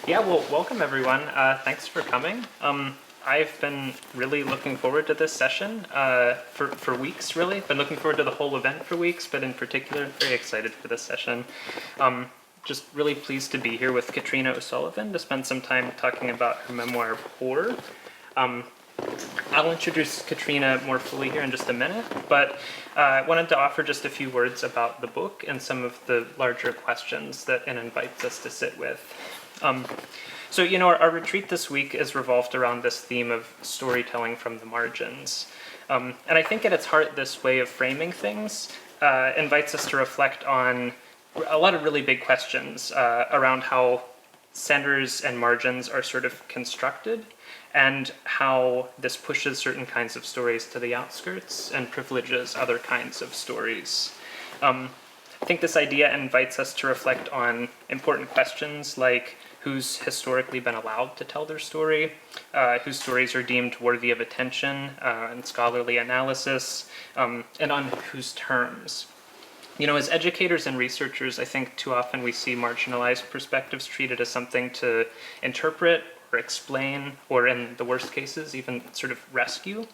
Yeah, well, welcome everyone. Thanks for coming. I've been really looking forward to this session for weeks, really. Been looking forward to the whole event for weeks, but in particular, very excited for this session. Just really pleased to be here with Katriona O'Sullivan to spend some time talking about her memoir, Poor. I'll introduce Katriona more fully here in just a minute, but I wanted to offer just a few words about the book and some of the larger questions that it invites us to sit with. So, our retreat this week is revolved around this theme of storytelling from the margins. And I think at its heart, this way of framing things invites us to reflect on a lot of really big questions around how centers and margins are sort of constructed, and how this pushes certain kinds of stories to the outskirts and privileges other kinds of stories. I think this idea invites us to reflect on important questions like who's historically been allowed to tell their story, whose stories are deemed worthy of attention and scholarly analysis, and on whose terms. As educators and researchers, I think too often we see marginalized perspectives treated as something to interpret or explain, or in the worst cases, even sort of rescue.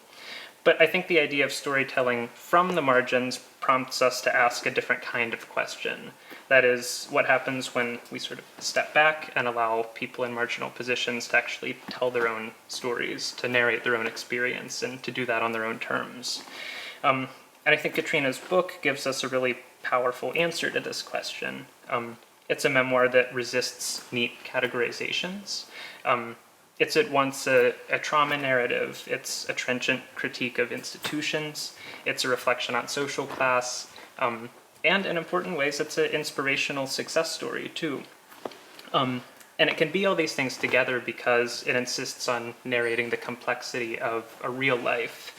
But I think the idea of storytelling from the margins prompts us to ask a different kind of question. That is, what happens when we sort of step back and allow people in marginal positions to actually tell their own stories, to narrate their own experience, and to do that on their own terms. And I think Katriona's book gives us a really powerful answer to this question. It's a memoir that resists neat categorizations. It's at once a trauma narrative, it's a trenchant critique of institutions, it's a reflection on social class, and in important ways, it's an inspirational success story too. And it can be all these things together because it insists on narrating the complexity of a real life,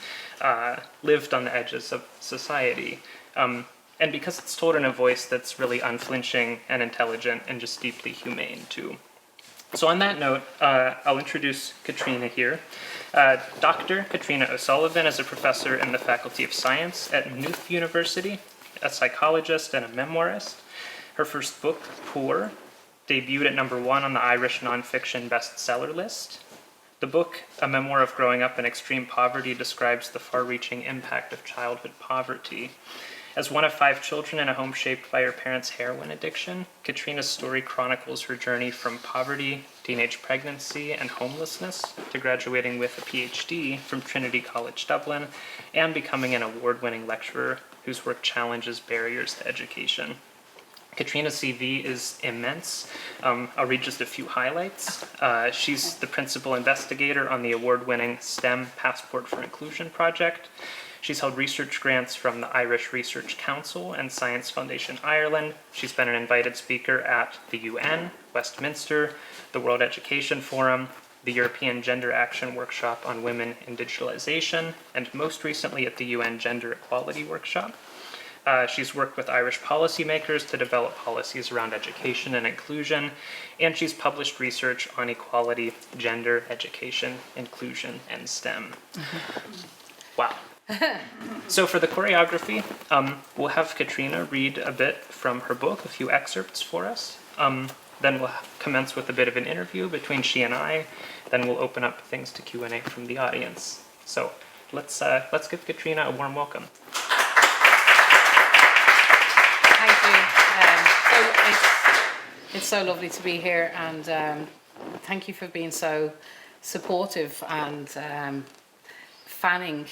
lived on the edges of society. And because it's told in a voice that's really unflinching and intelligent and just deeply humane too. So on that note, I'll introduce Katriona here. Dr. Katriona O'Sullivan is a professor in the Faculty of Science at Maynooth University, a psychologist and a memoirist. Her first book, Poor, debuted at #1 on the Irish nonfiction bestseller list. The book, a memoir of growing up in extreme poverty, describes the far-reaching impact of childhood poverty. As one of 5 children in a home shaped by her parents' heroin addiction, Katriona's story chronicles her journey from poverty, teenage pregnancy, and homelessness to graduating with a PhD from Trinity College Dublin and becoming an award-winning lecturer whose work challenges barriers to education. Katriona's CV is immense. I'll read just a few highlights. She's the principal investigator on the award-winning STEM Passport for Inclusion project. She's held research grants from the Irish Research Council and Science Foundation Ireland. She's been an invited speaker at the UN, Westminster, the World Education Forum, the European Gender Action Workshop on Women in Digitalization, and most recently at the UN Gender Equality Workshop. She's worked with Irish policymakers to develop policies around education and inclusion, and she's published research on equality, gender, education, inclusion, and STEM. Wow. So for the choreography, we'll have Katriona read a bit from her book, a few excerpts for us. Then we'll commence with a bit of an interview between she and I. Then we'll open up things to Q&A from the audience. So let's give Katriona a warm welcome. Thank you. It's so lovely to be here, and thank you for being so supportive and fanning,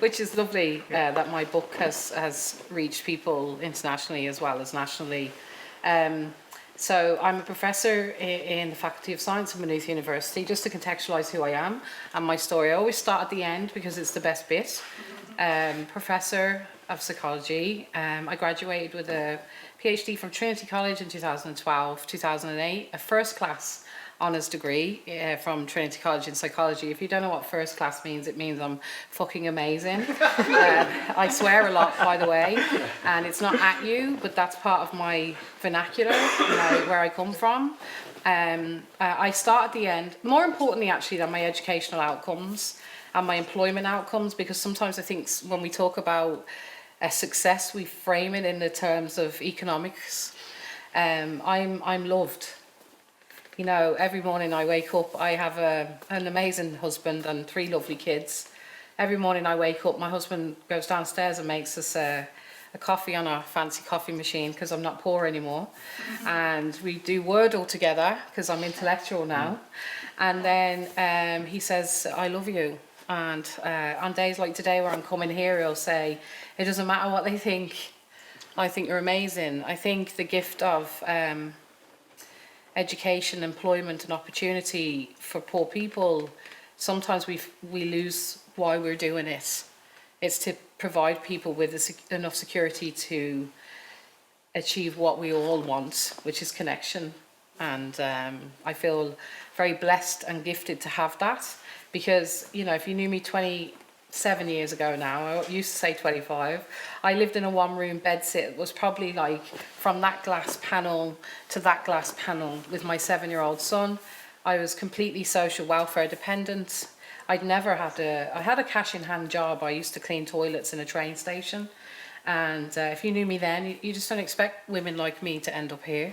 which is lovely that my book has reached people internationally as well as nationally. So I'm a professor in the Faculty of Science at Maynooth University. Just to contextualise who I am and my story, I always start at the end because it's the best bit. Professor of psychology. I graduated with a PhD from Trinity College in 2012, 2008, a first class honours degree from Trinity College in psychology. If you don't know what first class means, it means I'm fucking amazing. I swear a lot, by the way, and it's not at you, but that's part of my vernacular, where I come from. I start at the end, more importantly actually than my educational outcomes and my employment outcomes, because sometimes I think when we talk about success, we frame it in the terms of economics. I'm loved You know, every morning I wake up, I have an amazing husband and 3 lovely kids. Every morning I wake up, my husband goes downstairs and makes us a coffee on our fancy coffee machine because I'm not poor anymore. And we do Wordle together because I'm intellectual now. And then he says, I love you. And on days like today where I'm coming here, he'll say, it doesn't matter what they think, I think you're amazing. I think the gift of education, employment and opportunity for poor people, sometimes we lose why we're doing it. It's to provide people with enough security to achieve what we all want, which is connection. And I feel very blessed and gifted to have that, because, you know, if you knew me 27 years ago now, I used to say 25, I lived in a 1-room bedsit. It was probably like from that glass panel to that glass panel with my 7-year-old son. I was completely social welfare dependent. I had a cash in hand job. I used to clean toilets in a train station. And if you knew me then, you just don't expect women like me to end up here.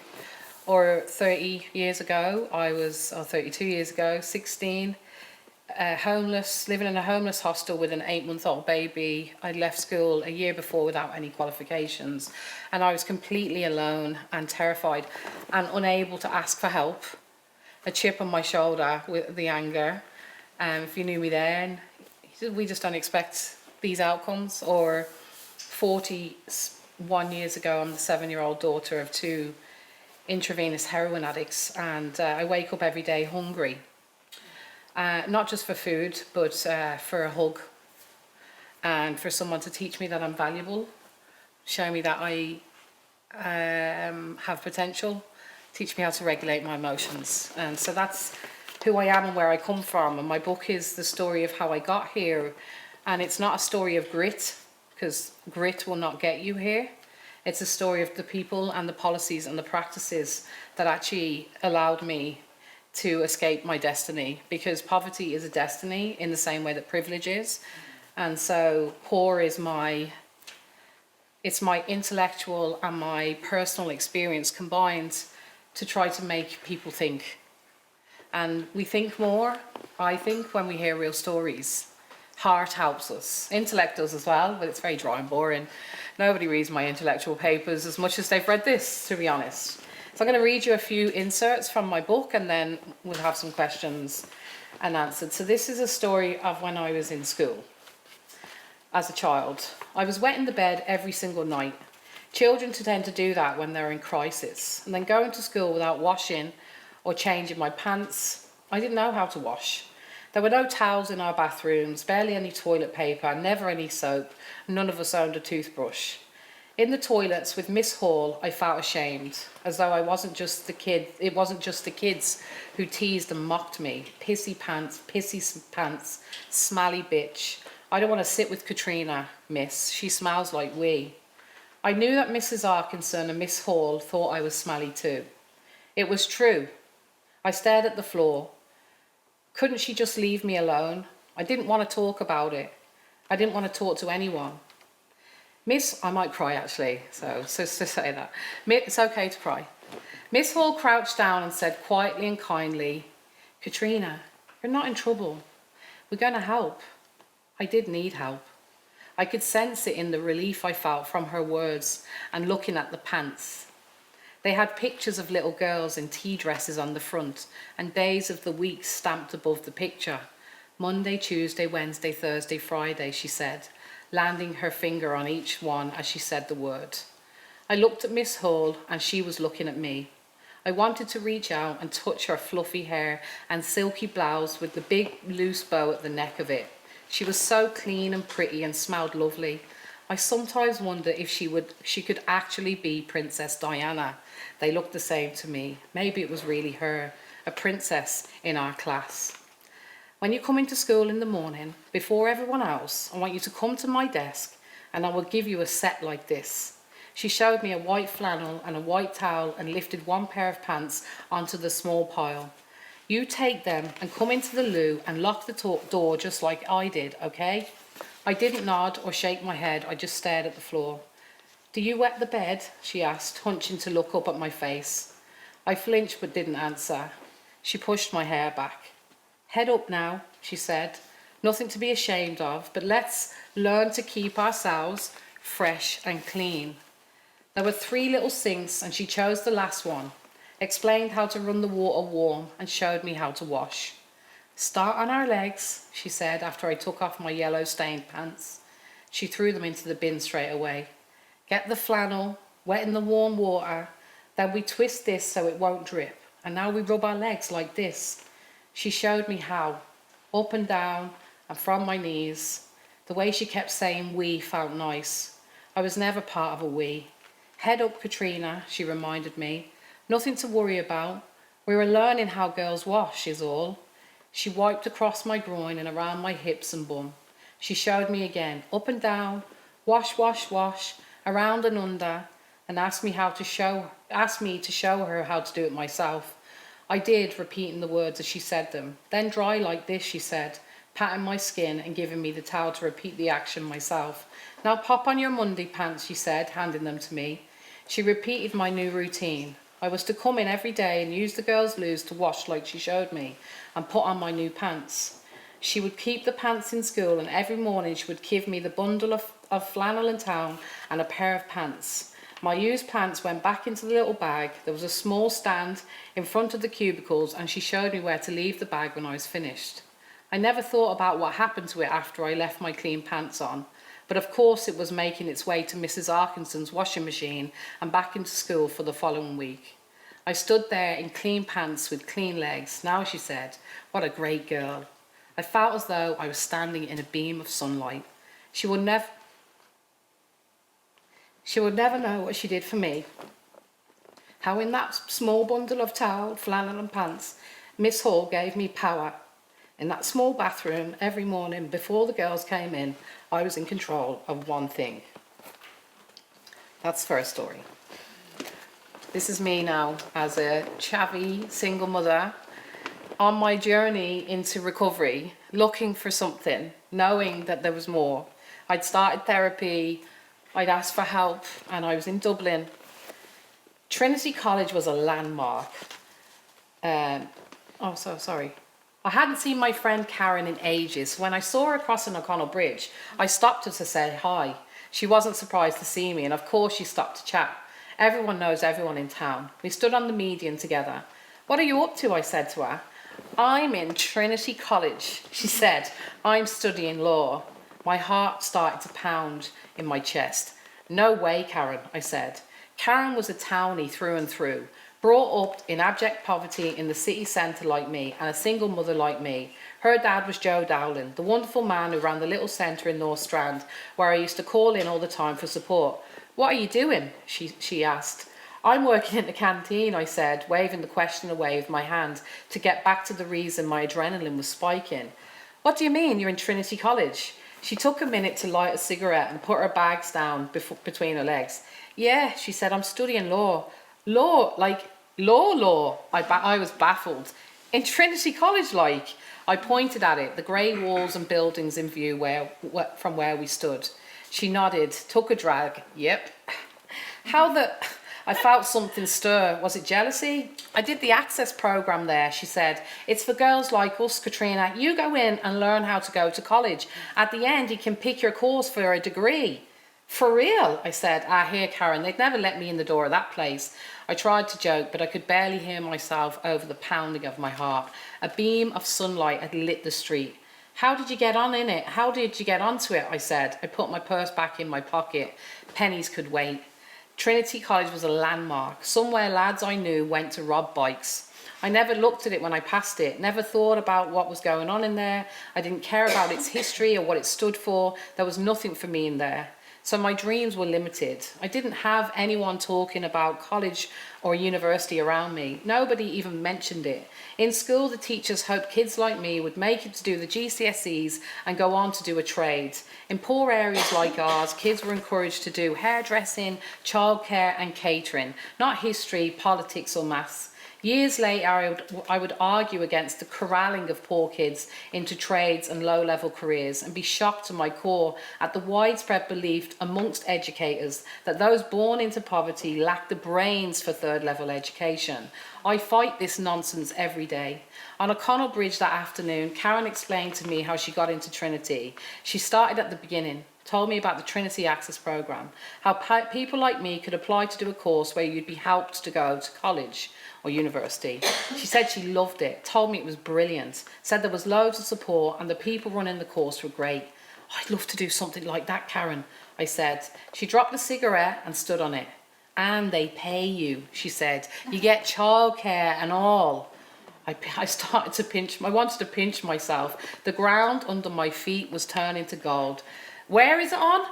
Or 30 years ago, or 32 years ago, 16, homeless, living in a homeless hostel with an 8-month-old baby. I'd left school a year before without any qualifications. And I was completely alone and terrified and unable to ask for help. A chip on my shoulder with the anger. If you knew me then, we just don't expect these outcomes. Or 41 years ago, I'm the 7-year-old daughter of 2 intravenous heroin addicts, and I wake up every day hungry. Not just for food, but for a hug. And for someone to teach me that I'm valuable, show me that I have potential, teach me how to regulate my emotions. And so that's who I am and where I come from. And my book is the story of how I got here. And it's not a story of grit, because grit will not get you here. It's a story of the people and the policies and the practices that actually allowed me to escape my destiny, because poverty is a destiny in the same way that privilege is. And so poor is it's my intellectual and my personal experience combined to try to make people think. And we think more, I think, when we hear real stories. Heart helps us. Intellect does as well, but it's very dry and boring. Nobody reads my intellectual papers as much as they've read this, to be honest. So I'm going to read you a few inserts from my book, and then we'll have some questions and answered. So this is a story of when I was in school as a child. I was wet in the bed every single night. Children tend to do that when they're in crisis. And then going to school without washing or changing my pants. I didn't know how to wash. There were no towels in our bathrooms, barely any toilet paper, never any soap. None of us owned a toothbrush. In the toilets with Miss Hall, I felt ashamed, as though it wasn't just the kids who teased and mocked me. Pissy pants, smelly bitch. I don't want to sit with Katriona, miss. She smells like wee. I knew that Mrs. Arkinson and Miss Hall thought I was smelly too. It was true. I stared at the floor. Couldn't she just leave me alone? I didn't want to talk about it. I didn't want to talk to anyone. I might cry actually, so say that. It's okay to cry. Miss Hall crouched down and said quietly and kindly, Katriona, you're not in trouble. We're going to help. I did need help. I could sense it in the relief I felt from her words and looking at the pants. They had pictures of little girls in tea dresses on the front and days of the week stamped above the picture. Monday, Tuesday, Wednesday, Thursday, Friday, she said, landing her finger on each one as she said the word. I looked at Miss Hall and she was looking at me. I wanted to reach out and touch her fluffy hair and silky blouse with the big loose bow at the neck of it. She was so clean and pretty and smelled lovely. I sometimes wonder if she could actually be Princess Diana. They looked the same to me. Maybe it was really her, a princess in our class. When you come into school in the morning, before everyone else, I want you to come to my desk and I will give you a set like this. She showed me a white flannel and a white towel and lifted one pair of pants onto the small pile. You take them and come into the loo and lock the door just like I did, okay? I didn't nod or shake my head, I just stared at the floor. Do you wet the bed? She asked, hunching to look up at my face. I flinched but didn't answer. She pushed my hair back. Head up now, she said. Nothing to be ashamed of, but let's learn to keep ourselves fresh and clean. There were 3 little sinks and she chose the last one, explained how to run the water warm and showed me how to wash. Start on our legs, she said after I took off my yellow stained pants. She threw them into the bin straight away. Get the flannel, wet in the warm water, then we twist this so it won't drip, and now we rub our legs like this. She showed me how, up and down and from my knees. The way she kept saying we felt nice. I was never part of a we. Head up, Katrina, she reminded me. Nothing to worry about. We were learning how girls wash is all. She wiped across my groin and around my hips and bum. She showed me again, up and down, wash, wash, wash, around and under, and asked me to show her how to do it myself. I did, repeating the words as she said them. Then dry like this, she said, patting my skin and giving me the towel to repeat the action myself. Now pop on your Monday pants, she said, handing them to me. She repeated my new routine. I was to come in every day and use the girls' loos to wash like she showed me, and put on my new pants. She would keep the pants in school, and every morning she would give me the bundle of flannel and towel and a pair of pants. My used pants went back into the little bag. There was a small stand in front of the cubicles, and she showed me where to leave the bag when I was finished. I never thought about what happened to it after I left my clean pants on, but of course it was making its way to Mrs. Arkinson's washing machine and back into school for the following week. I stood there in clean pants with clean legs. Now, she said, what a great girl. I felt as though I was standing in a beam of sunlight. She would never know what she did for me. How in that small bundle of towel, flannel and pants, Miss Hall gave me power. In that small bathroom every morning before the girls came in, I was in control of one thing. That's first story. This is me now as a chavvy single mother on my journey into recovery, looking for something, knowing that there was more. I'd started therapy, I'd asked for help, and I was in Dublin. Trinity College was a landmark. I hadn't seen my friend Karen in ages. When I saw her crossing O'Connell Bridge, I stopped her to say hi. She wasn't surprised to see me, and of course she stopped to chat. Everyone knows everyone in town. We stood on the median together. What are you up to? I said to her. I'm in Trinity College, she said. I'm studying law. My heart started to pound in my chest. No way, Karen, I said. Karen was a townie through and through, brought up in abject poverty in the city centre like me, and a single mother like me. Her dad was Joe Dowling, the wonderful man who ran the little centre in North Strand, where I used to call in all the time for support. What are you doing? She asked. I'm working in the canteen, I said, waving the question away with my hand to get back to the reason my adrenaline was spiking. What do you mean you're in Trinity College? She took a minute to light a cigarette and put her bags down between her legs. Yeah, she said, I'm studying law. Law, like law. I was baffled. In Trinity College, like. I pointed at it, the grey walls and buildings in view from where we stood. She nodded, took a drag. Yep. I felt something stir. Was it jealousy? I did the access program there, she said. It's for girls like us, Katrina. You go in and learn how to go to college. At the end, you can pick your course for a degree. For real? I said. Here, Karen, they'd never let me in the door of that place. I tried to joke, but I could barely hear myself over the pounding of my heart. A beam of sunlight had lit the street. How did you get on in it? How did you get onto it? I said. I put my purse back in my pocket. Pennies could wait. Trinity College was a landmark, somewhere lads I knew went to rob bikes. I never looked at it when I passed it, never thought about what was going on in there. I didn't care about its history or what it stood for. There was nothing for me in there. So my dreams were limited. I didn't have anyone talking about college or university around me. Nobody even mentioned it. In school, the teachers hoped kids like me would make it to do the GCSEs and go on to do a trade. In poor areas like ours, kids were encouraged to do hairdressing, childcare and catering, not history, politics or maths. Years later, I would argue against the corralling of poor kids into trades and low-level careers and be shocked to my core at the widespread belief amongst educators that those born into poverty lack the brains for third-level education. I fight this nonsense every day. On O'Connell Bridge that afternoon, Karen explained to me how she got into Trinity. She started at the beginning, told me about the Trinity Access Programme, how people like me could apply to do a course where you'd be helped to go to college or university. She said she loved it, told me it was brilliant, said there was loads of support and the people running the course were great. I'd love to do something like that, Karen, I said. She dropped the cigarette and stood on it. And they pay you, she said. You get childcare and all. I wanted to pinch myself. The ground under my feet was turning to gold. Where is it on?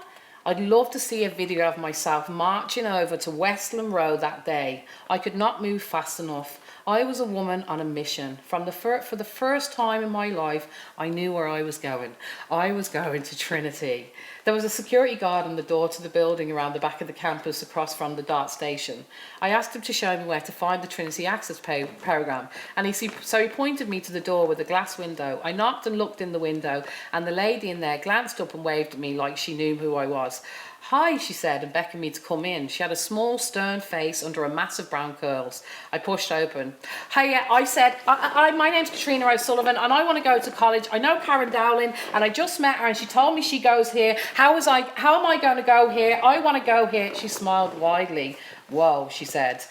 I'd love to see a video of myself marching over to Westland Road that day. I could not move fast enough. I was a woman on a mission. For the first time in my life, I knew where I was going. I was going to Trinity. There was a security guard on the door to the building around the back of the campus across from the DART station. I asked him to show me where to find the Trinity Access Programme, and he pointed me to the door with a glass window. I knocked and looked in the window, and the lady in there glanced up and waved at me like she knew who I was. Hi, she said, and beckoned me to come in. She had a small, stern face under a mass of brown curls. I pushed open. Hiya, I said, my name's Katriona O'Sullivan, and I want to go to college. I know Karen Dowling, and I just met her, and she told me she goes here. How am I going to go here? I want to go here. She smiled widely. Whoa, she said.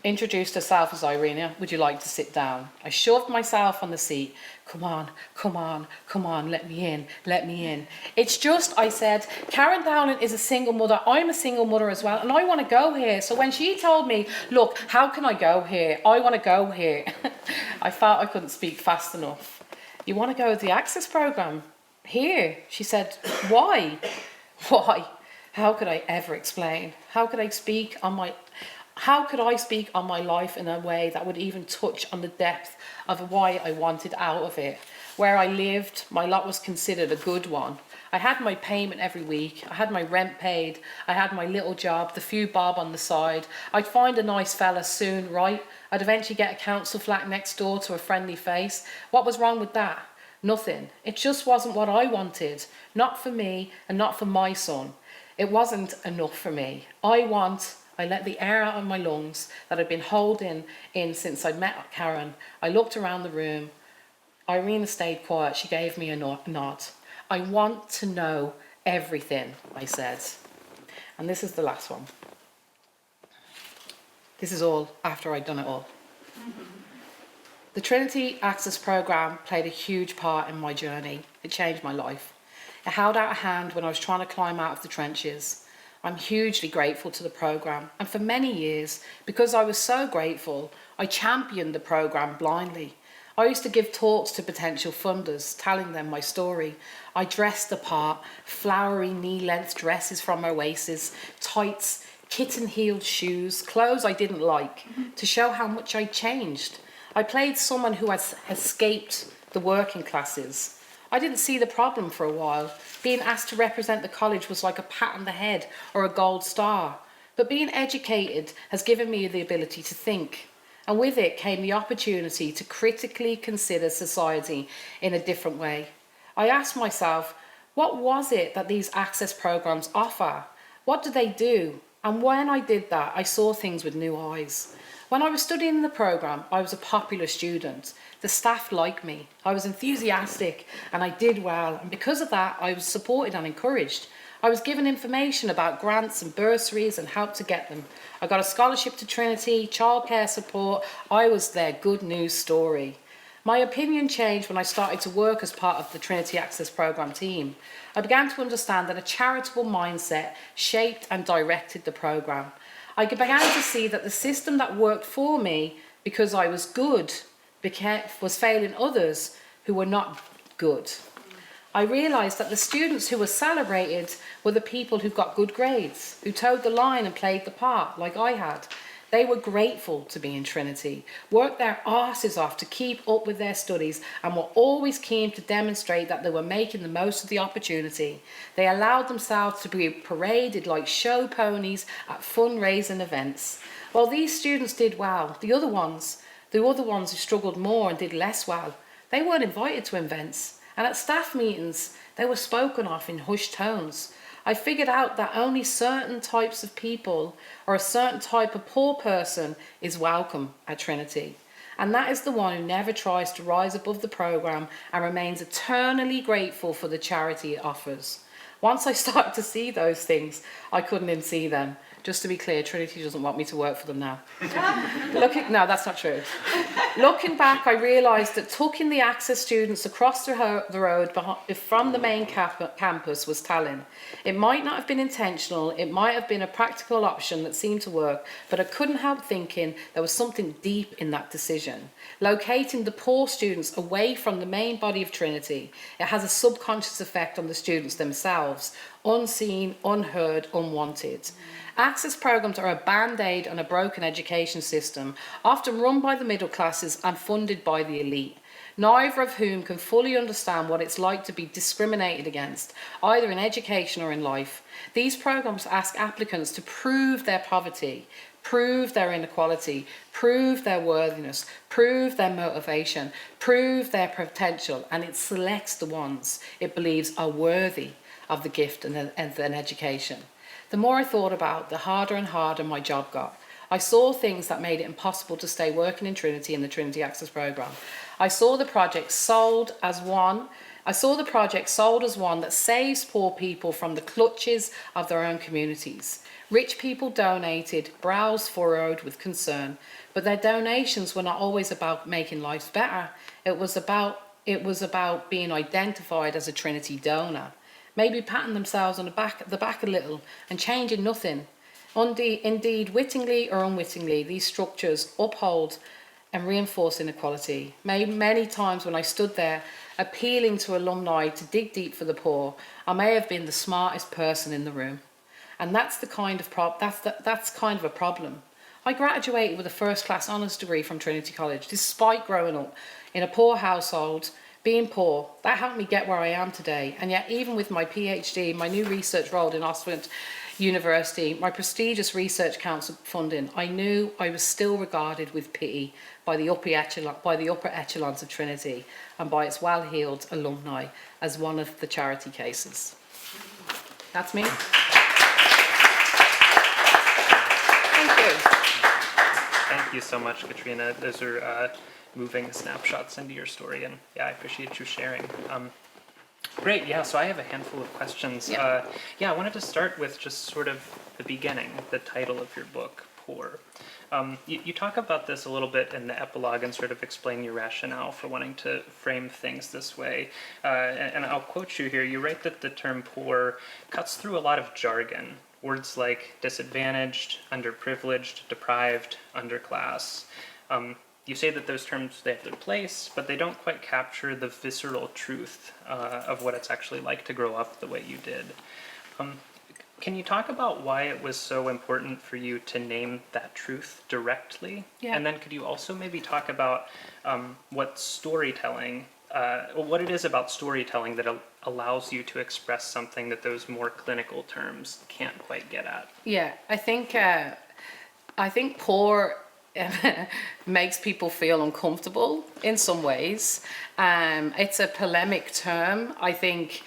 Introduced herself as Irina. Would you like to sit down? I shoved myself on the seat. Come on, let me in. It's just, I said, Karen Dowling is a single mother. I'm a single mother as well, and I want to go here. So when she told me, look, how can I go here? I want to go here. I felt I couldn't speak fast enough. You want to go to the Access Programme? Here, she said. Why? Why? How could I ever explain? How could I speak on my life in a way that would even touch on the depth of why I wanted out of it? Where I lived, my lot was considered a good one. I had my payment every week. I had my rent paid. I had my little job, the few bob on the side. I'd find a nice fella soon, right? I'd eventually get a council flat next door to a friendly face. What was wrong with that? Nothing. It just wasn't what I wanted. Not for me and not for my son. It wasn't enough for me. I let the air out of my lungs that I'd been holding in since I'd met Karen. I looked around the room. Irina stayed quiet. She gave me a nod. I want to know everything, I said. And this is the last one. This is all after I'd done it all. The Trinity Access Programme played a huge part in my journey. It changed my life. It held out a hand when I was trying to climb out of the trenches. I'm hugely grateful to the programme, and for many years, because I was so grateful, I championed the programme blindly. I used to give talks to potential funders, telling them my story. I dressed the part, flowery knee-length dresses from Oasis, tights, kitten-heeled shoes, clothes I didn't like, to show how much I'd changed. I played someone who had escaped the working classes. I didn't see the problem for a while. Being asked to represent the college was like a pat on the head or a gold star. But being educated has given me the ability to think. And with it came the opportunity to critically consider society in a different way. I asked myself, what was it that these access programs offer? What do they do? And when I did that, I saw things with new eyes. When I was studying the programme, I was a popular student. The staff liked me. I was enthusiastic and I did well. And because of that, I was supported and encouraged. I was given information about grants and bursaries and helped to get them. I got a scholarship to Trinity, childcare support. I was their good news story. My opinion changed when I started to work as part of the Trinity Access Programme team. I began to understand that a charitable mindset shaped and directed the programme. I began to see that the system that worked for me because I was good was failing others who were not good. I realised that the students who were celebrated were the people who got good grades, who towed the line and played the part like I had. They were grateful to be in Trinity, worked their arses off to keep up with their studies, and were always keen to demonstrate that they were making the most of the opportunity. They allowed themselves to be paraded like show ponies at fundraising events. While these students did well, the other ones, The other ones who struggled more and did less well, they weren't invited to events. And at staff meetings, they were spoken of in hushed tones. I figured out that only certain types of people or a certain type of poor person is welcome at Trinity. And that is the one who never tries to rise above the programme and remains eternally grateful for the charity it offers. Once I started to see those things, I couldn't unsee them. Just to be clear, Trinity doesn't want me to work for them now. No, that's not true. Looking back, I realised that tucking the Access students across the road from the main campus was telling. It might not have been intentional, it might have been a practical option that seemed to work, but I couldn't help thinking there was something deep in that decision. Locating the poor students away from the main body of Trinity, it has a subconscious effect on the students themselves, unseen, unheard, unwanted. Access programs are a band-aid on a broken education system, often run by the middle classes and funded by the elite, neither of whom can fully understand what it's like to be discriminated against, either in education or in life. These programs ask applicants to prove their poverty, prove their inequality, prove their worthiness, prove their motivation, prove their potential, and it selects the ones it believes are worthy of the gift and an education. The more I thought about, the harder and harder my job got. I saw things that made it impossible to stay working in Trinity in the Trinity Access Programme. I saw the project sold as one that saves poor people from the clutches of their own communities. Rich people donated, brows furrowed with concern, but their donations were not always about making lives better. It was about being identified as a Trinity donor. Maybe patting themselves on the back a little and changing nothing. Indeed, wittingly or unwittingly, these structures uphold and reinforce inequality. Many times when I stood there appealing to alumni to dig deep for the poor, I may have been the smartest person in the room. And that's kind of a problem. I graduated with a first-class honours degree from Trinity College, despite growing up in a poor household. Being poor, that helped me get where I am today. And yet, even with my PhD, my new research role in Oxford University, my prestigious research council funding, I knew I was still regarded with pity by the upper echelons of Trinity and by its well-heeled alumni as one of the charity cases. That's me. Thank you. Thank you so much, Katriona. Those are moving snapshots into your story, and yeah, I appreciate you sharing. Great, yeah, so I have a handful of questions. Yeah. I wanted to start with just sort of the beginning, the title of your book, Poor. You talk about this a little bit in the epilogue and sort of explain your rationale for wanting to frame things this way. And I'll quote you here. You write that the term poor cuts through a lot of jargon. Words like disadvantaged, underprivileged, deprived, underclass. You say that those terms, they have their place, but they don't quite capture the visceral truth of what it's actually like to grow up the way you did. Can you talk about why it was so important for you to name that truth directly? Yeah. And then could you also maybe talk about what storytelling, what it is about storytelling that allows you to express something that those more clinical terms can't quite get at? Yeah, I think poor makes people feel uncomfortable in some ways. It's a polemic term. I think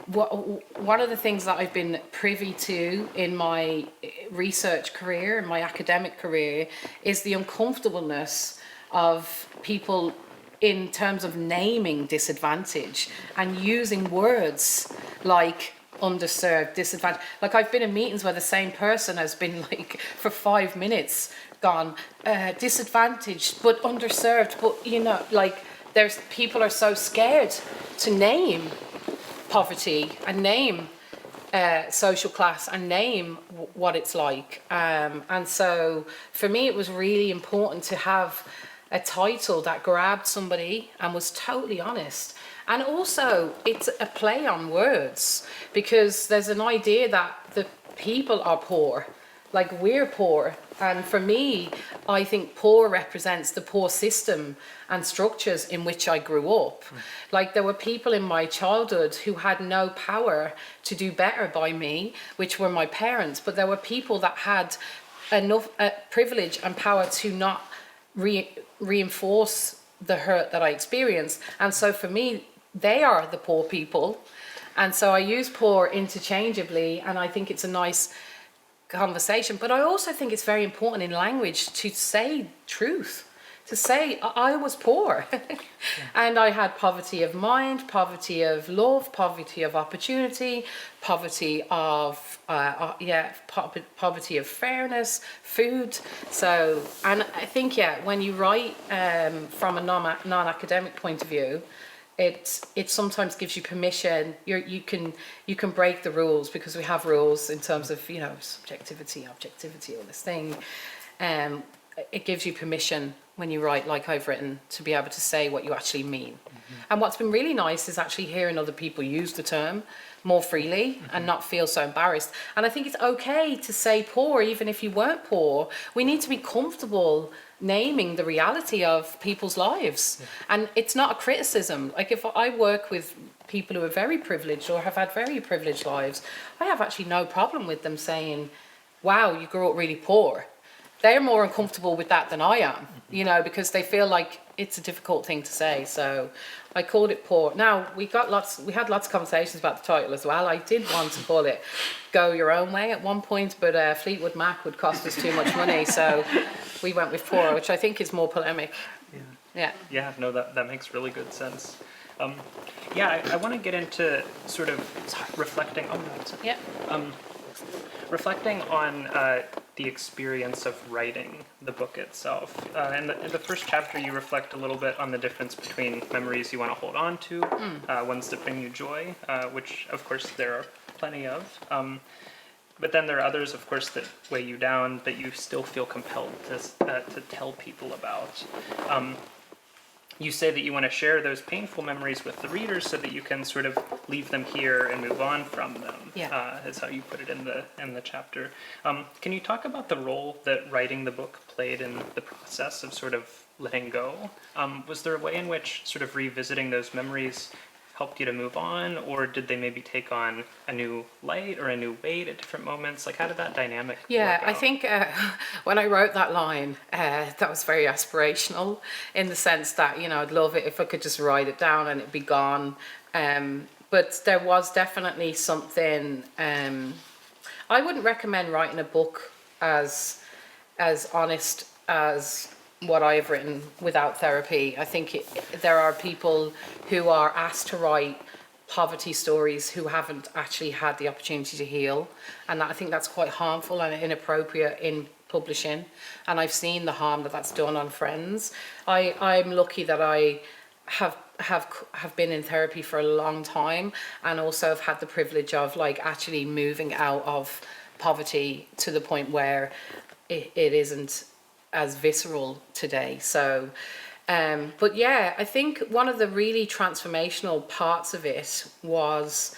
one of the things that I've been privy to in my research career, in my academic career, is the uncomfortableness of people in terms of naming disadvantage and using words like underserved, disadvantaged. Like, I've been in meetings where the same person has been like for 5 minutes gone disadvantaged but underserved, but there's people are so scared to name poverty and name social class and name what it's like, and so for me it was really important to have a title that grabbed somebody and was totally honest. And also, it's a play on words, because there's an idea that the people are poor, like we're poor. And for me, I think poor represents the poor system and structures in which I grew up. Like, there were people in my childhood who had no power to do better by me, which were my parents. But there were people that had enough privilege and power to not reinforce the hurt that I experience. And so for me, they are the poor people. And so I use poor interchangeably, and I think it's a nice conversation. But I also think it's very important in language to say truth. To say, I was poor. And I had poverty of mind, poverty of love, poverty of opportunity, poverty of, poverty of fairness, food. So, and I think, when you write from a non-academic point of view, it sometimes gives you permission. You can break the rules, because we have rules in terms of, subjectivity, objectivity, all this thing. It gives you permission when you write like I've written to be able to say what you actually mean. And what's been really nice is actually hearing other people use the term more freely and not feel so embarrassed. And I think it's okay to say poor, even if you weren't poor. We need to be comfortable naming the reality of people's lives. And it's not a criticism. Like, if I work with people who are very privileged or have had very privileged lives, I have actually no problem with them saying, wow, you grew up really poor. They're more uncomfortable with that than I am, because they feel like it's a difficult thing to say. So I called it poor. Now, we had lots of conversations about the title as well. I did want to call it Go Your Own Way at one point, but Fleetwood Mac would cost us too much money. So we went with poor, which I think is more polemic. Yeah, no, that makes really good sense. I want to get into sort of reflecting. Oh, no, that's it. Yeah. Reflecting on the experience of writing the book itself. In the first chapter, you reflect a little bit on the difference between memories you want to hold on to, ones that bring you joy, which, of course, there are plenty of. But then there are others, of course, that weigh you down, that you still feel compelled to tell people about. You say that you want to share those painful memories with the readers so that you can sort of leave them here and move on from them. Is how you put it in the chapter. Can you talk about the role that writing the book played in the process of sort of letting go? Was there a way in which sort of revisiting those memories helped you to move on, or did they maybe take on a new light or a new weight at different moments? Like, how did that dynamic work out? I think when I wrote that line, that was very aspirational, in the sense that, I'd love it if I could just write it down and it'd be gone. But there was definitely something, I wouldn't recommend writing a book as honest as what I've written without therapy. I think there are people who are asked to write poverty stories who haven't actually had the opportunity to heal, and I think that's quite harmful and inappropriate in publishing. And I've seen the harm that's done on friends. I'm lucky that I have been in therapy for a long time, and also have had the privilege of actually moving out of poverty to the point where it isn't as visceral today. So but I think one of the really transformational parts of it was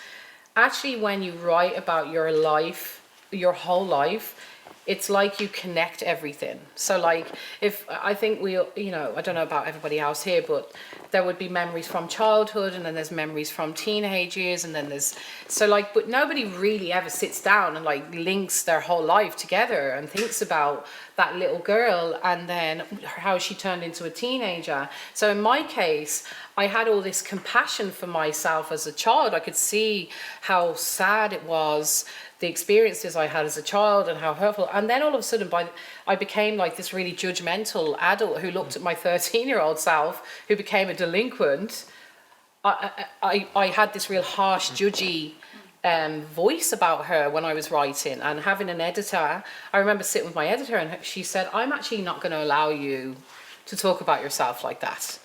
actually when you write about your life, your whole life, it's like you connect everything. So if I think we, I don't know about everybody else here, but there would be memories from childhood, and then there's memories from teenage years, and then but nobody really ever sits down and links their whole life together and thinks about that little girl and then how she turned into a teenager. So in my case, I had all this compassion for myself as a child. I could see how sad it was, the experiences I had as a child, and how hurtful. And then all of a sudden, I became this really judgmental adult who looked at my 13-year-old self, who became a delinquent. I had this real harsh, judgy voice about her when I was writing. And having an editor, I remember sitting with my editor, and she said, I'm actually not going to allow you to talk about yourself like that.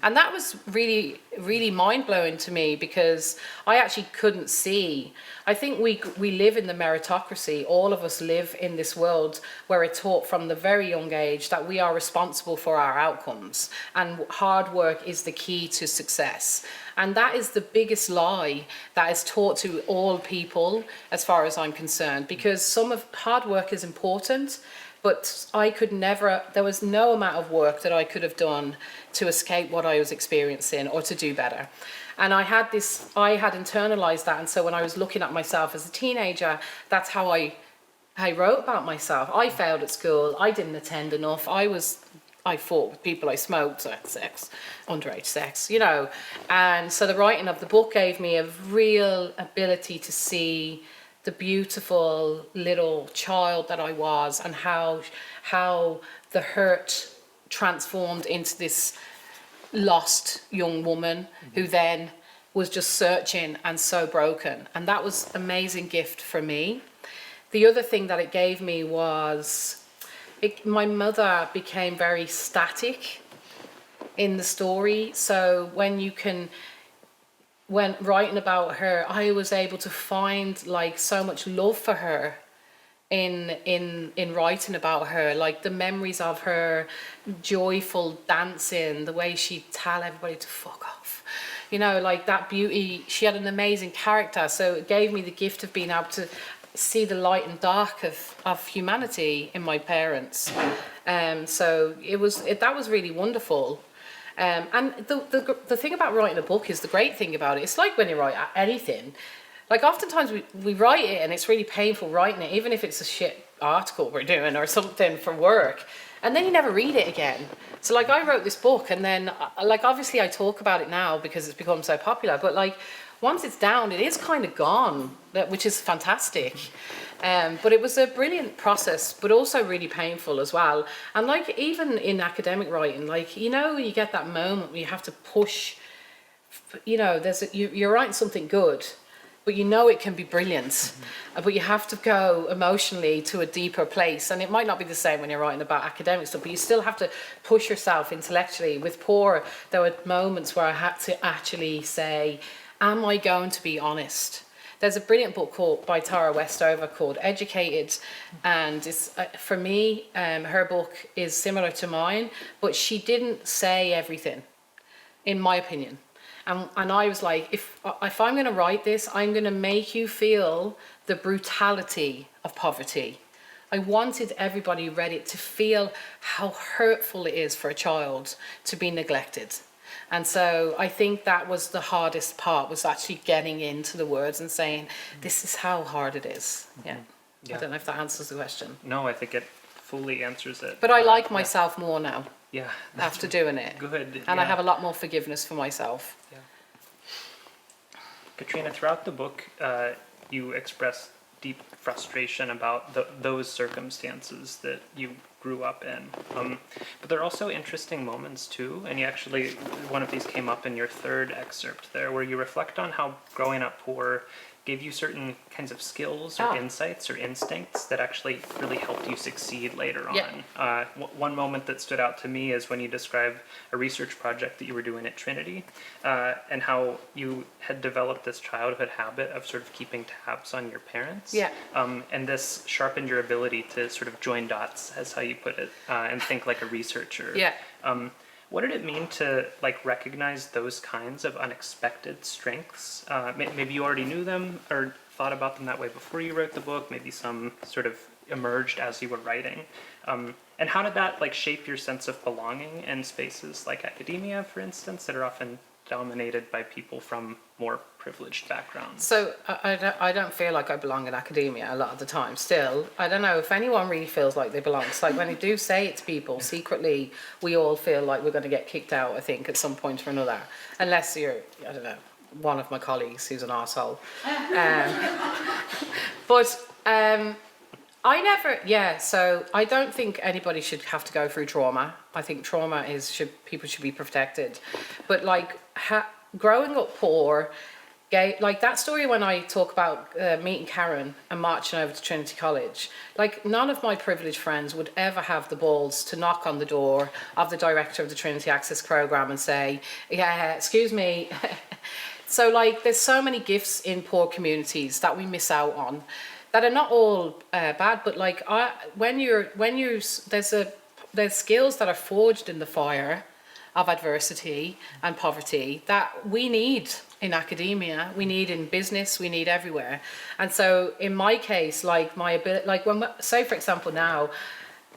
And that was really, really mind-blowing to me, because I actually couldn't see. I think we live in the meritocracy. All of us live in this world where we're taught from the very young age that we are responsible for our outcomes, and hard work is the key to success. And that is the biggest lie that is taught to all people, as far as I'm concerned, because hard work is important, but I could never, there was no amount of work that I could have done to escape what I was experiencing or to do better. And I had internalized that. And so when I was looking at myself as a teenager, that's how I wrote about myself. I failed at school. I didn't attend enough. I was I fought with people I smoked, so I had sex, underage sex, you know. And so the writing of the book gave me a real ability to see the beautiful little child that I was, and how the hurt transformed into this lost young woman who then was just searching and so broken. And that was an amazing gift for me. The other thing that it gave me was my mother became very static in the story. So when writing about her, I was able to find like so much love for her in writing about her, like the memories of her joyful dancing, the way she'd tell everybody to fuck off, you know, like that beauty. She had an amazing character, so it gave me the gift of being able to see the light and dark of humanity in my parents. So that was really wonderful. And the thing about writing a book is, the great thing about it, it's like when you write anything, like oftentimes we write it and it's really painful writing it, even if it's a shit article we're doing or something for work, and then you never read it again. So like I wrote this book, and then like obviously I talk about it now because it's become so popular, but like once it's down, it is kind of gone, which is fantastic. But it was a brilliant process, but also really painful as well. And like even in academic writing, like, you know, you get that moment where you have to push, you know, you're writing something good, but you know it can be brilliant, but you have to go emotionally to a deeper place. And it might not be the same when you're writing about academic stuff, but you still have to push yourself intellectually. With Poor, there were moments where I had to actually say, am I going to be honest? There's a brilliant book by Tara Westover called Educated, and it's, for me, her book is similar to mine, but she didn't say everything, in my opinion. And I was like, if I'm going to write this, I'm going to make you feel the brutality of poverty. I wanted everybody who read it to feel how hurtful it is for a child to be neglected. And so I think that was the hardest part, was actually getting into the words and saying, this is how hard it is. Yeah. I don't know if that answers the question. No, I think it fully answers it. But I like myself more now. Yeah. After doing it. Good. And I have a lot more forgiveness for myself. Yeah. Katriona, throughout the book, you express deep frustration about those circumstances that you grew up in. But there are also interesting moments too, and you actually, one of these came up in your third excerpt there, where you reflect on how growing up poor gave you certain kinds of skills or insights or instincts that actually really helped you succeed later on. One moment that stood out to me is when you describe a research project that you were doing at Trinity, and how you had developed this childhood habit of sort of keeping tabs on your parents. And this sharpened your ability to sort of join dots, as how you put it, and think like a researcher. What did it mean to like recognize those kinds of unexpected strengths? Maybe you already knew them or thought about them that way before you wrote the book. Maybe some sort of emerged as you were writing. And how did that like shape your sense of belonging in spaces like academia, for instance, that are often dominated by people from more privileged backgrounds? So I don't feel like I belong in academia a lot of the time. Still, I don't know if anyone really feels like they belong. It's like when you do say it to people, secretly we all feel like we're going to get kicked out, I think, at some point or another. Unless you're, I don't know, one of my colleagues who's an arsehole. So I don't think anybody should have to go through trauma. I think trauma people should be protected. But like growing up poor, like that story when I talk about meeting Karen and marching over to Trinity College, like none of my privileged friends would ever have the balls to knock on the door of the director of the Trinity Access Programme and say, yeah, excuse me. So like there's so many gifts in poor communities that we miss out on, that are not all bad, but like there's skills that are forged in the fire of adversity and poverty that we need in academia, we need in business, we need everywhere. And so in my case, like my ability, like when, say for example now,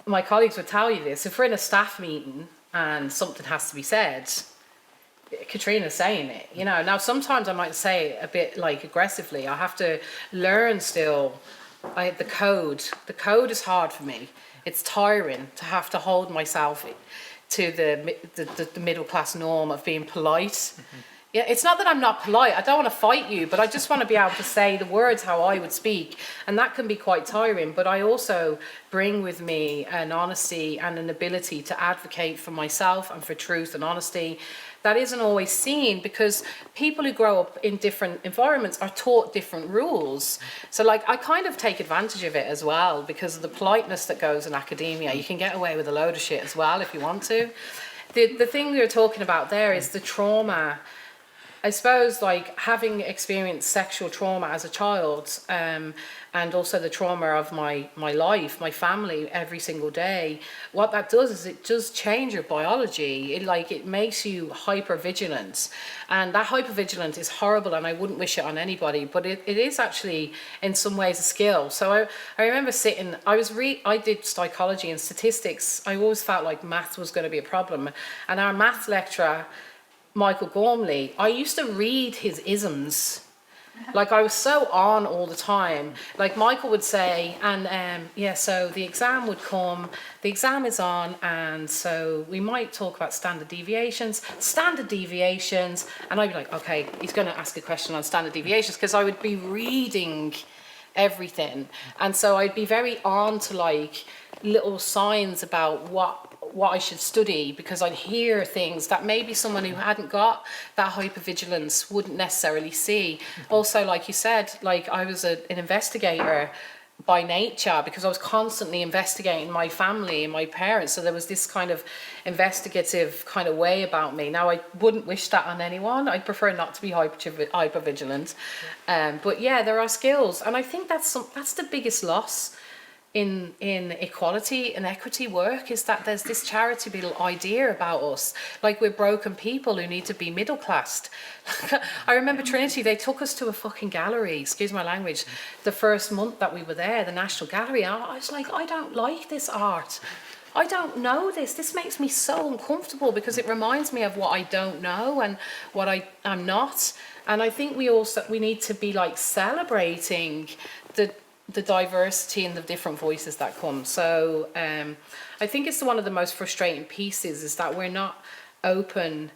my colleagues would tell you this, if we're in a staff meeting and something has to be said, Katrina's saying it, you know. Now sometimes I might say it a bit like aggressively. I have to learn still. The code is hard for me. It's tiring to have to hold myself to the middle class norm of being polite. Yeah, it's not that I'm not polite. I don't want to fight you, but I just want to be able to say the words how I would speak. And that can be quite tiring. But I also bring with me an honesty and an ability to advocate for myself and for truth and honesty that isn't always seen, because people who grow up in different environments are taught different rules. So like, I kind of take advantage of it as well because of the politeness that goes in academia. You can get away with a load of shit as well if you want to. The thing we were talking about there is the trauma. I suppose, like, having experienced sexual trauma as a child, and also the trauma of my life, my family, every single day, what that does is it does change your biology. It makes you hyper vigilant, and that hyper vigilant is horrible, and I wouldn't wish it on anybody. But it is actually in some ways a skill. So I remember sitting. I did psychology and statistics. I always felt like maths was going to be a problem, and our maths lecturer, Michael Gormley, I used to read his isms. Like, I was so on all the time. Like, Michael would say, and so the exam would come, the exam is on, and so we might talk about standard deviations, and I'd be like, okay, he's going to ask a question on standard deviations, because I would be reading everything. And so I'd be very on to, like, little signs about what I should study, because I'd hear things that maybe someone who hadn't got that hypervigilance wouldn't necessarily see. Also, like you said, like, I was an investigator by nature because I was constantly investigating my family and my parents. So there was this kind of investigative kind of way about me. Now, I wouldn't wish that on anyone. I'd prefer not to be hypervigilant. But yeah, there are skills. And I think that's the biggest loss in equality and equity work, is that there's this charitable idea about us, like we're broken people who need to be middle classed. I remember Trinity, they took us to a fucking gallery, excuse my language, the first month that we were there, the National Gallery. I was like, I don't like this art. I don't know this. This makes me so uncomfortable because it reminds me of what I don't know and what I'm not. And I think we need to be like celebrating the diversity and the different voices that come. So I think it's one of the most frustrating pieces, is that we're not open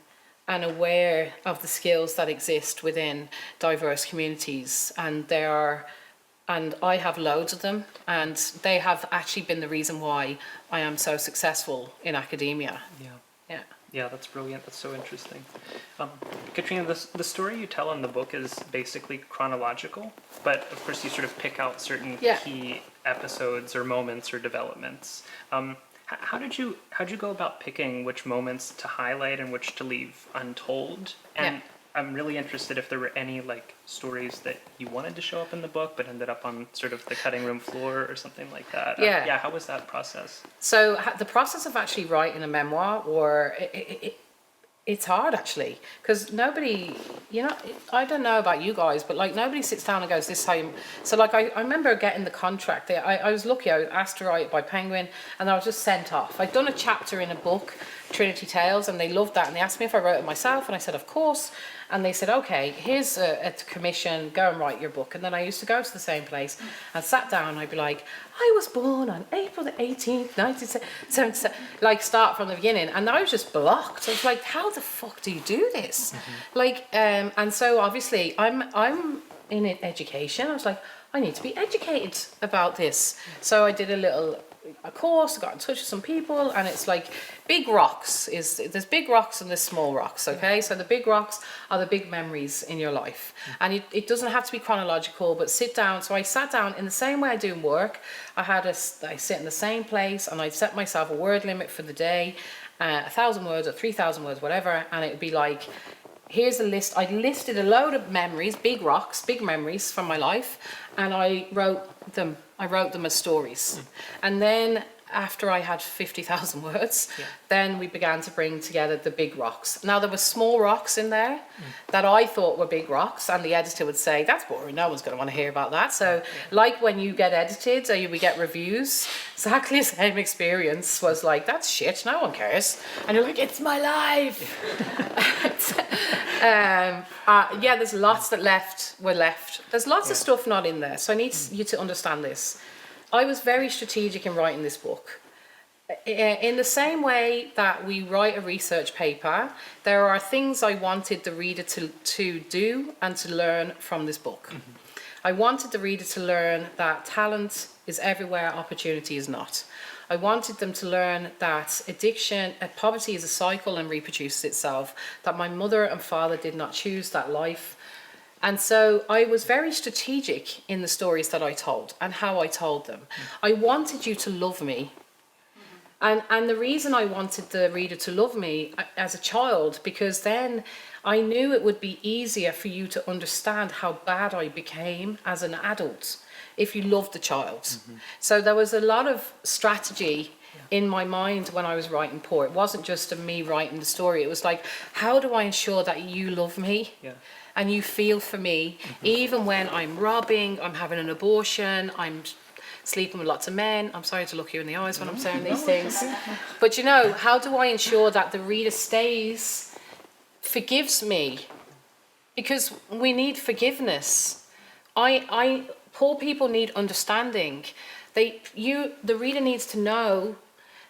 and aware of the skills that exist within diverse communities, and I have loads of them, and they have actually been the reason why I am so successful in academia. Yeah, that's brilliant. That's so interesting. Katriona, the story you tell in the book is basically chronological, but of course you sort of pick out certain key episodes or moments or developments. How did you go about picking which moments to highlight and which to leave untold? And I'm really interested if there were any like stories that you wanted to show up in the book but ended up on sort of the cutting room floor or something like that. How was that process? So the process of actually writing a memoir, or it's hard actually, because nobody, I don't know about you guys, but like nobody sits down and goes, this time. So like I remember getting the contract. I was lucky. I was asked to write it by Penguin, and I was just sent off. I'd done a chapter in a book, Trinity Tales, and they loved that, and they asked me if I wrote it myself, and I said of course. And they said, okay, here's a commission, go and write your book. And then I used to go to the same place and sat down, and I'd be like, I was born on April the 18th, 1977, like start from the beginning. And I was just blocked. I was like, how the fuck do you do this? Like, and so obviously I'm in education. I was like, I need to be educated about this. So I did a course, I got in touch with some people, and it's like big rocks. There's big rocks and there's small rocks, okay? So the big rocks are the big memories in your life. And it doesn't have to be chronological, but sit down. So I sat down in the same way I do in work. I sit in the same place, and I'd set myself a word limit for the day, 1,000 words or 3,000 words, whatever, and it would be like, here's a list. I listed a load of memories, big rocks, big memories from my life, and I wrote them as stories. And then after I had 50,000 words, then we began to bring together the big rocks. Now there were small rocks in there that I thought were big rocks, and the editor would say, that's boring, no one's going to want to hear about that. So like when you get edited or we get reviews, exactly the same experience was like, that's shit, no one cares. And you're like, it's my life. There's lots that were left. There's lots of stuff not in there. So I need you to understand this. I was very strategic in writing this book. In the same way that we write a research paper, there are things I wanted the reader to do and to learn from this book. I wanted the reader to learn that talent is everywhere, opportunity is not. I wanted them to learn that addiction, poverty is a cycle and reproduces itself, that my mother and father did not choose that life. And so I was very strategic in the stories that I told and how I told them. I wanted you to love me. And the reason I wanted the reader to love me as a child, because then I knew it would be easier for you to understand how bad I became as an adult if you loved the child. So there was a lot of strategy in my mind when I was writing Poor. It wasn't just me writing the story. It was like, how do I ensure that you love me? And you feel for me, even when I'm robbing, I'm having an abortion, I'm sleeping with lots of men. I'm sorry to look you in the eyes when I'm saying these things. But you know, how do I ensure that the reader forgives me? Because we need forgiveness. Poor people need understanding. The reader needs to know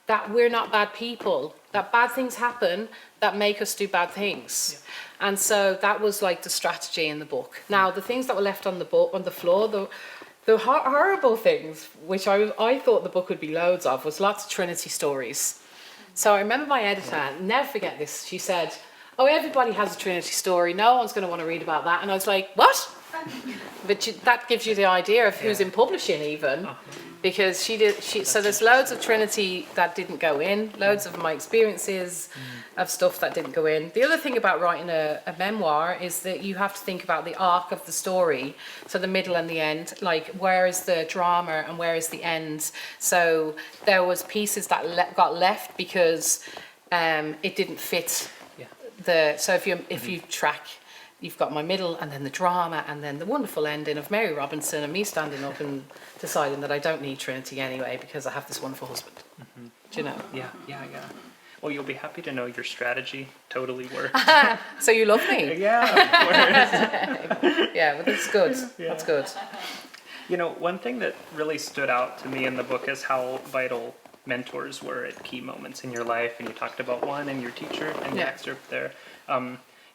that we're not bad people, that bad things happen that make us do bad things. And so that was like the strategy in the book. Now, the things that were left on the floor, the horrible things, which I thought the book would be loads of, was lots of Trinity stories. So I remember my editor, never forget this, she said, oh, everybody has a Trinity story, no one's going to want to read about that. And I was like, what? But that gives you the idea of who's in publishing even. Because so there's loads of Trinity that didn't go in, loads of my experiences of stuff that didn't go in. The other thing about writing a memoir is that you have to think about the arc of the story, so the middle and the end, like where is the drama and where is the end. So there was pieces that got left because it didn't fit. So if you track, you've got my middle and then the drama and then the wonderful ending of Mary Robinson and me standing up and deciding that I don't need Trinity anyway because I have this wonderful husband. Do you know? Yeah. Well, you'll be happy to know your strategy totally worked. So you love me? Yeah, of course. Yeah, but that's good. That's good. You know, one thing that really stood out to me in the book is how vital mentors were at key moments in your life, and you talked about one and your teacher in the excerpt there.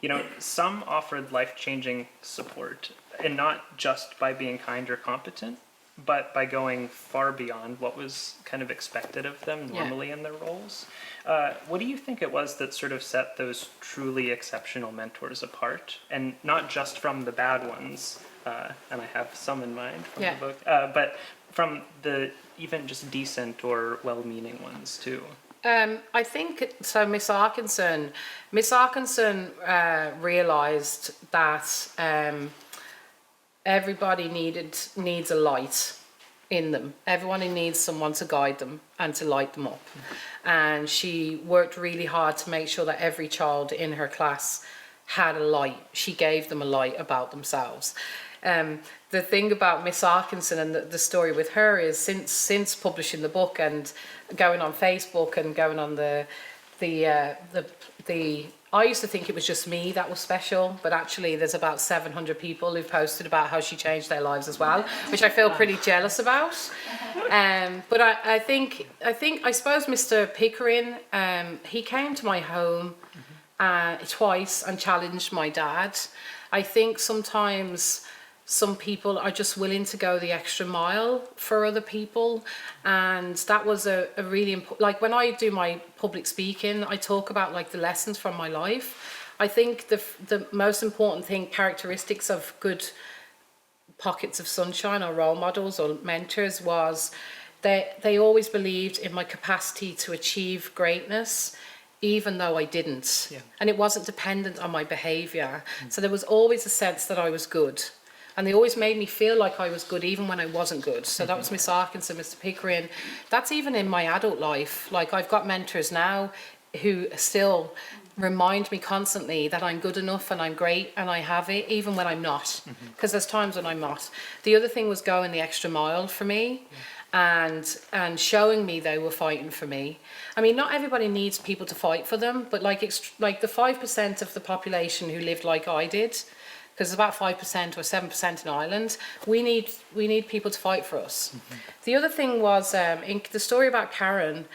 You know, some offered life-changing support, and not just by being kind or competent, but by going far beyond what was kind of expected of them normally in their roles. What do you think it was that sort of set those truly exceptional mentors apart, and not just from the bad ones, and I have some in mind from the book, but from the even just decent or well-meaning ones too? I think so. Miss Arkinson realised that everybody needs a light in them. Everybody needs someone to guide them and to light them up. And she worked really hard to make sure that every child in her class had a light. She gave them a light about themselves. The thing about Miss Arkinson and the story with her is since publishing the book and going on Facebook and going on the I used to think it was just me that was special, but actually there's about 700 people who've posted about how she changed their lives as well, which I feel pretty jealous about. But I suppose Mr. Pickering, he came to my home twice and challenged my dad. I think sometimes some people are just willing to go the extra mile for other people, and that was a really important, like when I do my public speaking, I talk about like the lessons from my life. I think the most important characteristics of good pockets of sunshine or role models or mentors was they always believed in my capacity to achieve greatness, even though I didn't. And it wasn't dependent on my behaviour. So there was always a sense that I was good. And they always made me feel like I was good even when I wasn't good. So that was Miss Arkinson, Mr. Pickering. That's even in my adult life. Like I've got mentors now who still remind me constantly that I'm good enough and I'm great and I have it, even when I'm not. Because there's times when I'm not. The other thing was going the extra mile for me and showing me they were fighting for me. I mean, not everybody needs people to fight for them, but like the 5% of the population who lived like I did, because it's about 5% or 7% in Ireland, we need people to fight for us. The other thing was, in the story about Karen,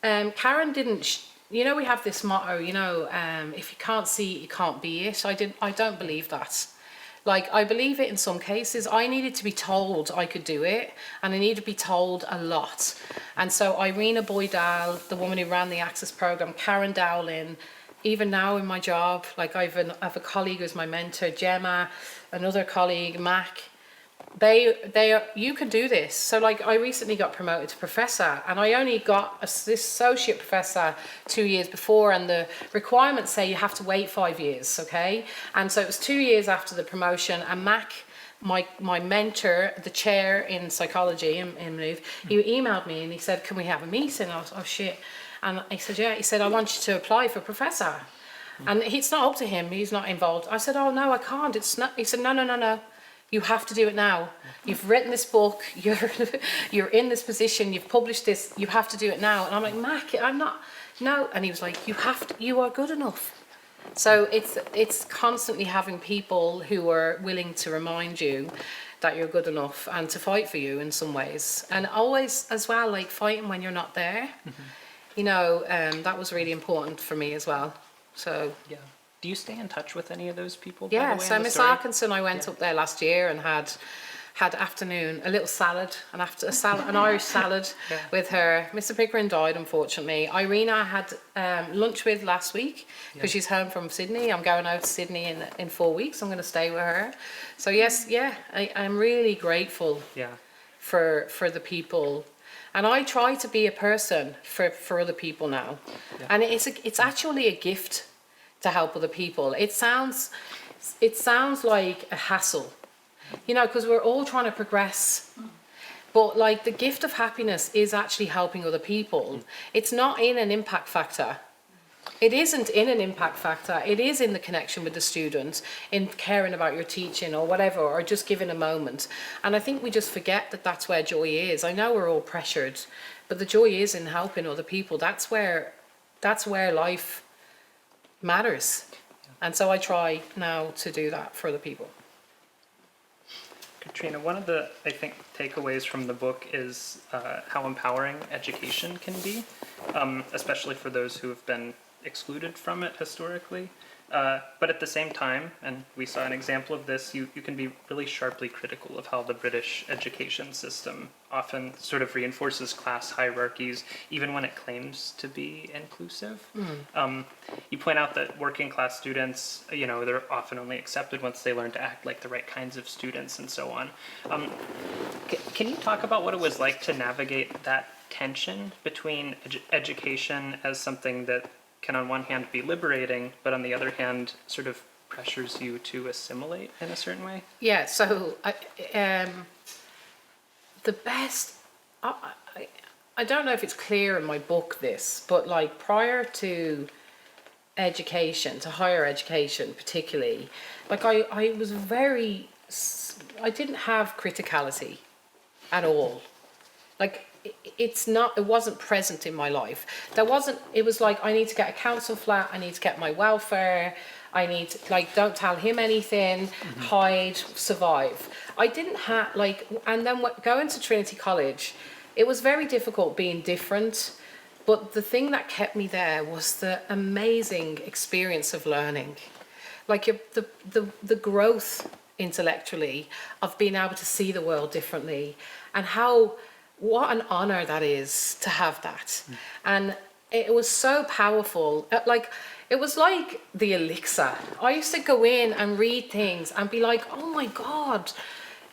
Karen didn't. You know, we have this motto. You know, if you can't see it, you can't be it. I don't believe that. Like, I believe it in some cases. I needed to be told I could do it, and I needed to be told a lot. And so Irina Boydell, the woman who ran the Access program, Karen Dowling, even now in my job, like I have a colleague who's my mentor, Gemma, another colleague, Mac. You can do this. So like, I recently got promoted to professor, and I only got this associate professor 2 years before, and the requirements say you have to wait 5 years, okay? And so it was 2 years after the promotion, and Mac, my mentor, the chair in psychology in Move, he emailed me and he said, can we have a meeting? I was, oh shit. And I said, yeah. He said, I want you to apply for professor. And it's not up to him, he's not involved. I said, oh no, I can't. It's not. He said, no. You have to do it now. You've written this book, you're in this position, you've published this, you have to do it now. And I'm like, Mac, I'm not, no. And he was like, you are good enough. So it's constantly having people who are willing to remind you that you're good enough and to fight for you in some ways. And always as well, like fighting when you're not there. You know, that was really important for me as well. So yeah. Do you stay in touch with any of those people? Yeah, by the way, so Miss Arkinson, I went up there last year and had afternoon, a little salad, an Irish salad with her. Mr. Pickering died, unfortunately. Irina I had lunch with last week because she's home from Sydney. I'm going out to Sydney in 4 weeks. I'm going to stay with her. So yes, I'm really grateful for the people. And I try to be a person for other people now. Yeah. And it's actually a gift to help other people. It sounds like a hassle, you know, because we're all trying to progress. But like, the gift of happiness is actually helping other people. It's not in an impact factor. It isn't in an impact factor. It is in the connection with the students, in caring about your teaching or whatever, or just giving a moment. And I think we just forget that that's where joy is. I know we're all pressured, but the joy is in helping other people. That's where life matters. And so I try now to do that for other people. Katrina, one of the, I think, takeaways from the book is how empowering education can be, especially for those who have been excluded from it historically. But at the same time, and we saw an example of this, you can be really sharply critical of how the British education system often sort of reinforces class hierarchies, even when it claims to be inclusive. You point out that working class students, you know, they're often only accepted once they learn to act like the right kinds of students and so on. Can you talk about what it was like to navigate that tension between education as something that can on one hand be liberating, but on the other hand sort of pressures you to assimilate in a certain way? Yeah, so the best, I don't know if it's clear in my book this, but like prior to education, to higher education particularly, like I was I didn't have criticality at all. Like, it wasn't present in my life. It was like, I need to get a council flat, I need to get my welfare, I need to, like, don't tell him anything, hide, survive. I didn't have, like, and then going to Trinity College, it was very difficult being different, but the thing that kept me there was the amazing experience of learning. Like, the growth intellectually of being able to see the world differently, and what an honor that is to have that. And it was so powerful. Like, it was like the elixir. I used to go in and read things and be like, oh my God,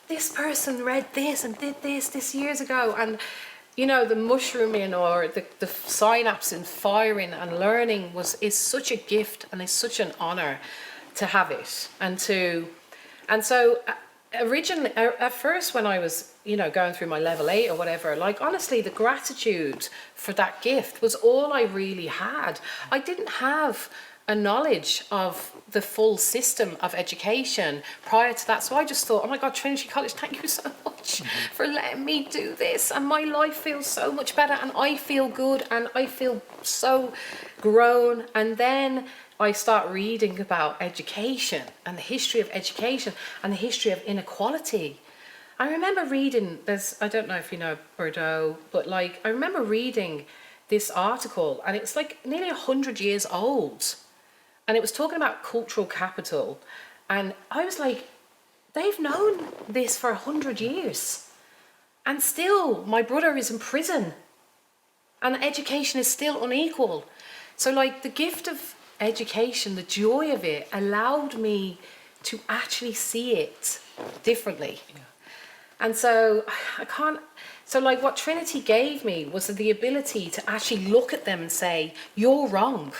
this person read this and did this years ago. And, you know, the mushrooming or the synapses firing and learning is such a gift, and it's such an honor to have it. And so originally, at first, when I was, you know, going through my level 8 or whatever, like, honestly, the gratitude for that gift was all I really had. I didn't have a knowledge of the full system of education prior to that. So I just thought, oh my God, Trinity College, thank you so much for letting me do this. And my life feels so much better, and I feel good, and I feel so grown. And then I start reading about education and the history of education and the history of inequality. I remember reading, I don't know if you know Bordeaux, but like, I remember reading this article, and it's like nearly 100 years old, and it was talking about cultural capital, and I was like, they've known this for 100 years, and still my brother is in prison, and education is still unequal. So like the gift of education, the joy of it, allowed me to actually see it differently. And so like what Trinity gave me was the ability to actually look at them and say, you're wrong.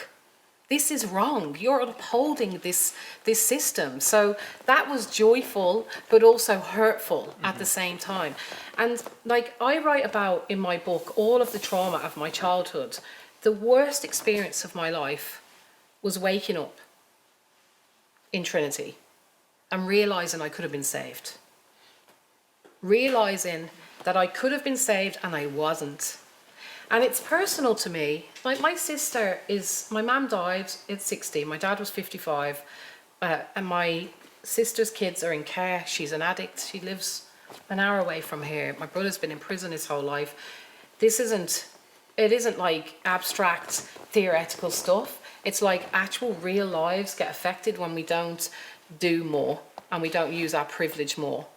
This is wrong. You're upholding this system. So that was joyful, but also hurtful at the same time. And like I write about in my book, all of the trauma of my childhood. The worst experience of my life was waking up in Trinity and realizing I could have been saved. Realizing that I could have been saved and I wasn't. And it's personal to me. Like my mum died at 60, my dad was 55, and my sister's kids are in care. She's an addict. She lives an hour away from here. My brother's been in prison his whole life. It isn't like abstract theoretical stuff. It's like actual real lives get affected when we don't do more and we don't use our privilege more.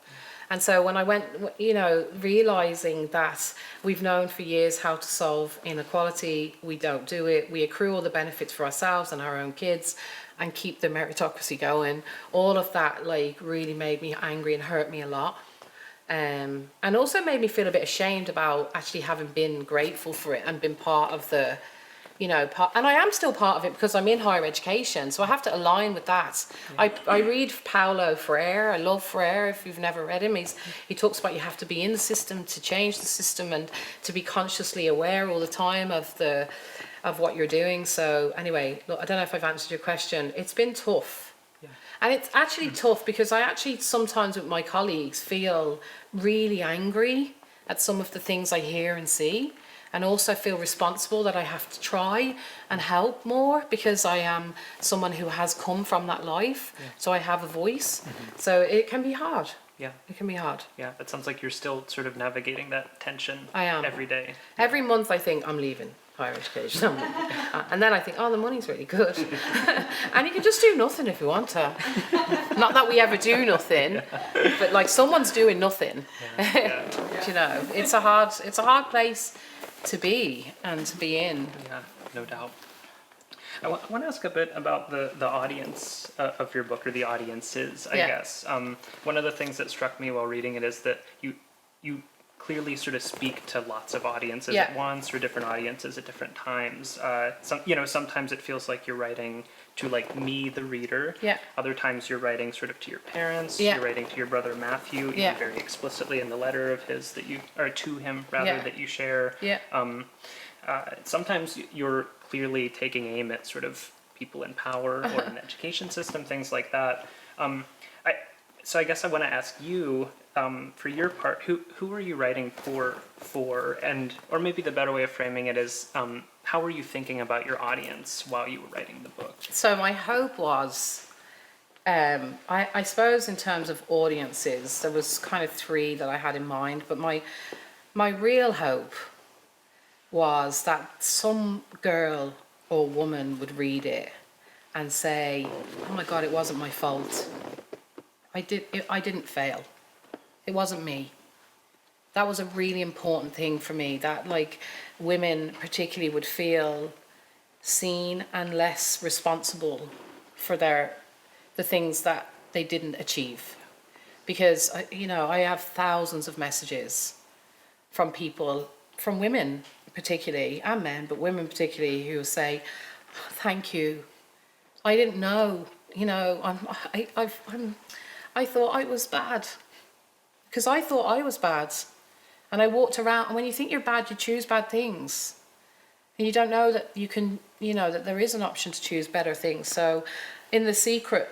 And so when I went, realizing that we've known for years how to solve inequality, we don't do it, we accrue all the benefits for ourselves and our own kids and keep the meritocracy going, all of that like really made me angry and hurt me a lot. And also made me feel a bit ashamed about actually having been grateful for it and been part of the, and I am still part of it because I'm in higher education, so I have to align with that. Yeah. I read Paulo Freire. I love Freire. If you've never read him, he talks about you have to be in the system to change the system and to be consciously aware all the time of what you're doing. So anyway, look, I don't know if I've answered your question. It's been tough. Yeah. And it's actually tough because I actually sometimes with my colleagues feel really angry at some of the things I hear and see. And also feel responsible that I have to try and help more because I am someone who has come from that life. Yeah. So I have a voice. Mm-hmm. So it can be hard. Yeah. It can be hard. Yeah, it sounds like you're still sort of navigating that tension. I am. Every day. Every month I think I'm leaving higher education. And then I think, the money's really good. And you can just do nothing if you want to. Not that we ever do nothing, but like someone's doing nothing. Yeah. Yeah. It's a hard place to be and to be in. Yeah, no doubt. I want to ask a bit about the audience of your book, or the audiences, I guess. One of the things that struck me while reading it is that you clearly sort of speak to lots of audiences at once, or different audiences at different times. Sometimes it feels like you're writing to like me, the reader. Yeah. Other times you're writing sort of to your parents. Yeah. You're writing to your brother Matthew, even very explicitly in the letter of his that you share. Yeah. Sometimes you're clearly taking aim at sort of people in power or an education system, things like that. So I guess I want to ask you, for your part, who are you writing for, and or maybe the better way of framing it is, how were you thinking about your audience while you were writing the book? So my hope was, I suppose in terms of audiences, there was kind of three that I had in mind, but my real hope was that some girl or woman would read it and say, oh my God, it wasn't my fault. I didn't fail. It wasn't me. That was a really important thing for me, that like women particularly would feel seen and less responsible for the things that they didn't achieve. Because, I have thousands of messages from people, from women particularly, and men, but women particularly, who say, thank you. I didn't know, I thought I was bad. Because I thought I was bad. And I walked around, and when you think you're bad, you choose bad things. And you don't know that you can, that there is an option to choose better things. So in the secret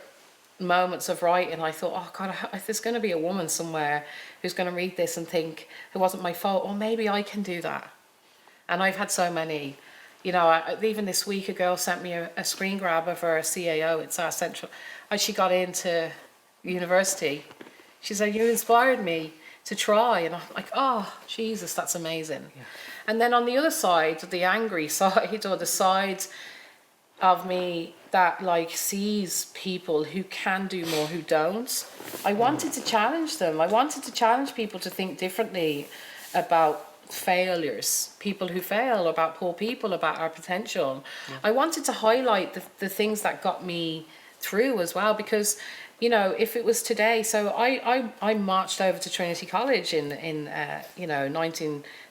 moments of writing, I thought, oh God, there's going to be a woman somewhere who's going to read this and think it wasn't my fault, or maybe I can do that. And I've had so many, even this week a girl sent me a screen grab of her CAO. It's our central, as she got into university. She said, you inspired me to try. And I'm like, oh, Jesus, that's amazing. Yeah. And then on the other side, the angry side, or the side of me that like sees people who can do more who don't, I wanted to challenge them. I wanted to challenge people to think differently about failures, people who fail, about poor people, about our potential. I wanted to highlight the things that got me through as well, because you know, if it was today, so I marched over to Trinity College in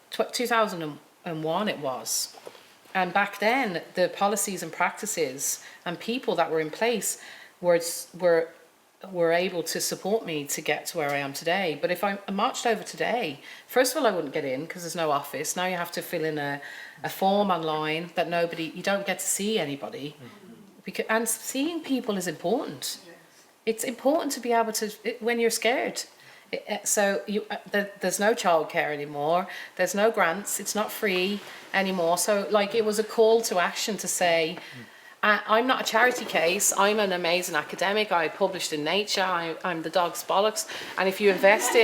2001 it was. And back then, the policies and practices and people that were in place were able to support me to get to where I am today. But if I marched over today, first of all, I wouldn't get in because there's no office. Now you have to fill in a form online that you don't get to see anybody. And seeing people is important. It's important to be able to, when you're scared. There's no childcare anymore. There's no grants. It's not free anymore. So like it was a call to action to say, I'm not a charity case. I'm an amazing academic. I published in Nature. I'm the dog's bollocks. And if you invest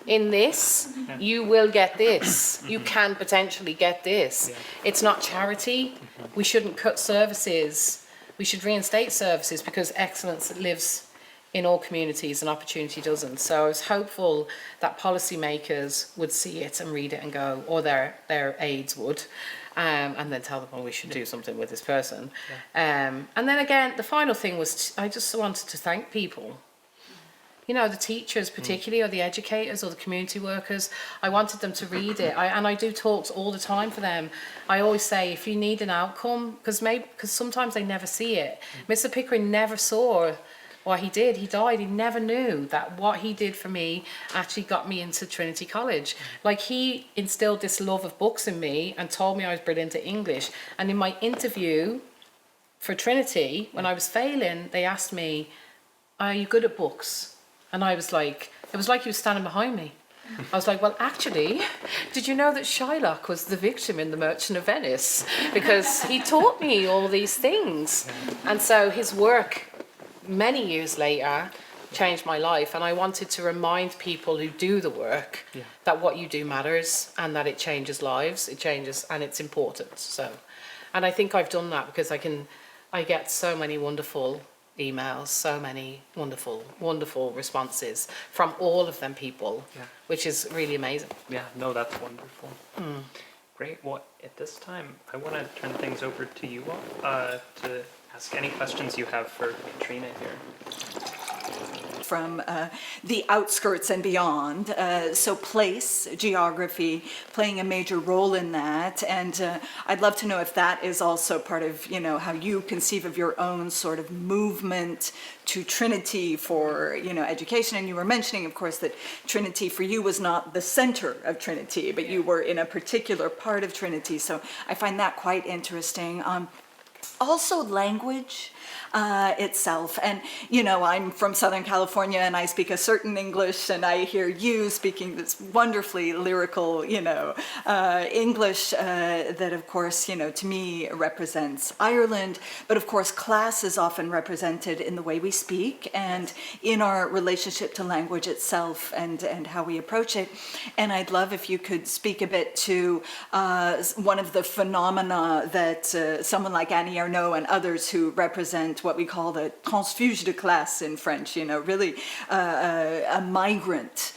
in this, you will get this. You can potentially get this. It's not charity. We shouldn't cut services. We should reinstate services because excellence lives in all communities and opportunity doesn't. So I was hopeful that policymakers would see it and read it and go, or their aides would, and then tell them, well, we should do something with this person. And then again, the final thing was, I just wanted to thank people. You know, the teachers particularly, or the educators, or the community workers. I wanted them to read it. And I do talks all the time for them. I always say, if you need an outcome, because sometimes they never see it. Mr. Pickering never saw what he did. He died. He never knew that what he did for me actually got me into Trinity College. Like, he instilled this love of books in me and told me I was brilliant at English. And in my interview for Trinity, when I was failing, they asked me, are you good at books? And I was like, it was like he was standing behind me. I was like, well, actually, did you know that Shylock was the victim in The Merchant of Venice? Because he taught me all these things. And so his work, many years later, changed my life. And I wanted to remind people who do the work that what you do matters and that it changes lives. It changes, and it's important. So, and I think I've done that because I get so many wonderful emails, so many wonderful responses from all of them people, which is really amazing. Yeah, no, that's wonderful. Great. Well, at this time, I want to turn things over to you all to ask any questions you have for Katrina here. From the outskirts and beyond, so place, geography, playing a major role in that, and I'd love to know if that is also part of, you know, how you conceive of your own sort of movement to Trinity for, you know, education. And you were mentioning, of course, that Trinity for you was not the center of Trinity, but you were in a particular part of Trinity, so I find that quite interesting. Also language itself, and you know, I'm from Southern California and I speak a certain English, and I hear you speaking this wonderfully lyrical, you know, English that of course, you know, to me represents Ireland, but of course class is often represented in the way we speak and in our relationship to language itself and how we approach it. And I'd love if you could speak a bit to one of the phenomena that someone like Annie Ernaux and others who represent what we call the transfuge de classe in French, you know, really a migrant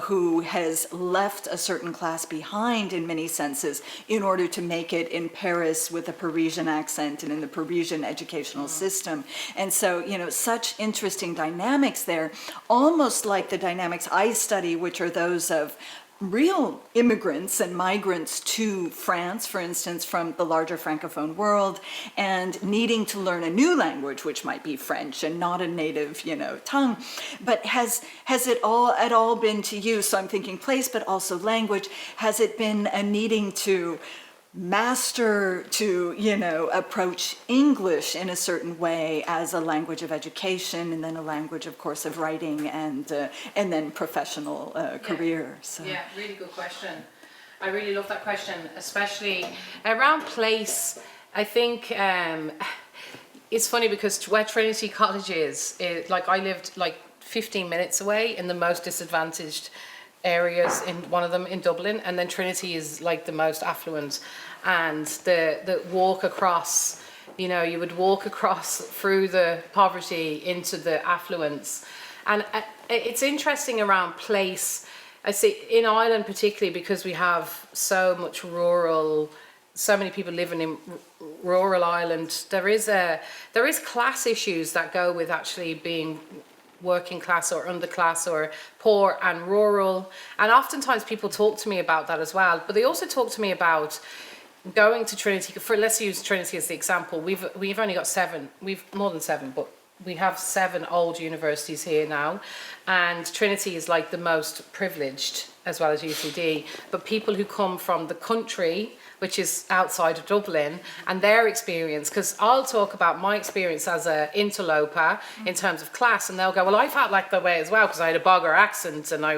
who has left a certain class behind in many senses in order to make it in Paris with a Parisian accent and in the Parisian educational system. And so, you know, such interesting dynamics there, almost like the dynamics I study, which are those of real immigrants and migrants to France, for instance, from the larger Francophone world, and needing to learn a new language, which might be French and not a native, you know, tongue. But has it at all been to you, so I'm thinking place, but also language, has it been a needing to master, to, you know, approach English in a certain way as a language of education, and then a language, of course, of writing, and then professional career? So. Yeah, really good question. I really love that question, especially around place. I think it's funny because where Trinity College is, like I lived like 15 minutes away in the most disadvantaged areas, in one of them in Dublin, and then Trinity is like the most affluent. And the walk across, you know, you would walk across through the poverty into the affluence. And it's interesting around place. I see in Ireland particularly, because we have so much rural, so many people living in rural Ireland, there is class issues that go with actually being working class or underclass or poor and rural. And oftentimes people talk to me about that as well. But they also talk to me about going to Trinity. Let's use Trinity as the example. We've only got 7. We've more than 7, but we have 7 old universities here now, and Trinity is like the most privileged, as well as UCD. But people who come from the country, which is outside of Dublin, and their experience, because I'll talk about my experience as an interloper in terms of class, and they'll go, well, I felt like that way as well because I had a Bogger accent and I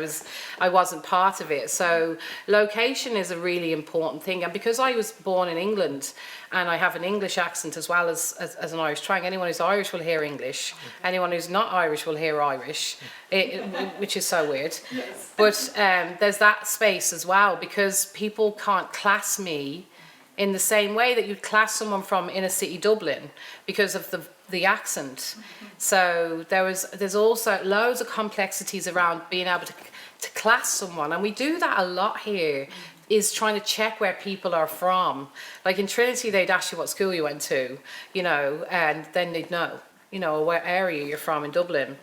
wasn't part of it. So location is a really important thing, and because I was born in England and I have an English accent as well as an Irish twang, anyone who's Irish will hear English, anyone who's not Irish will hear Irish, which is so weird. Yes. But there's that space as well, because people can't class me in the same way that you'd class someone from inner city Dublin because of the accent. Mm-hmm. So there's also loads of complexities around being able to class someone, and we do that a lot here. Is trying to check where people are from. Like in Trinity, they'd ask you what school you went to, you know, and then they'd know, you know, where area you're from in Dublin.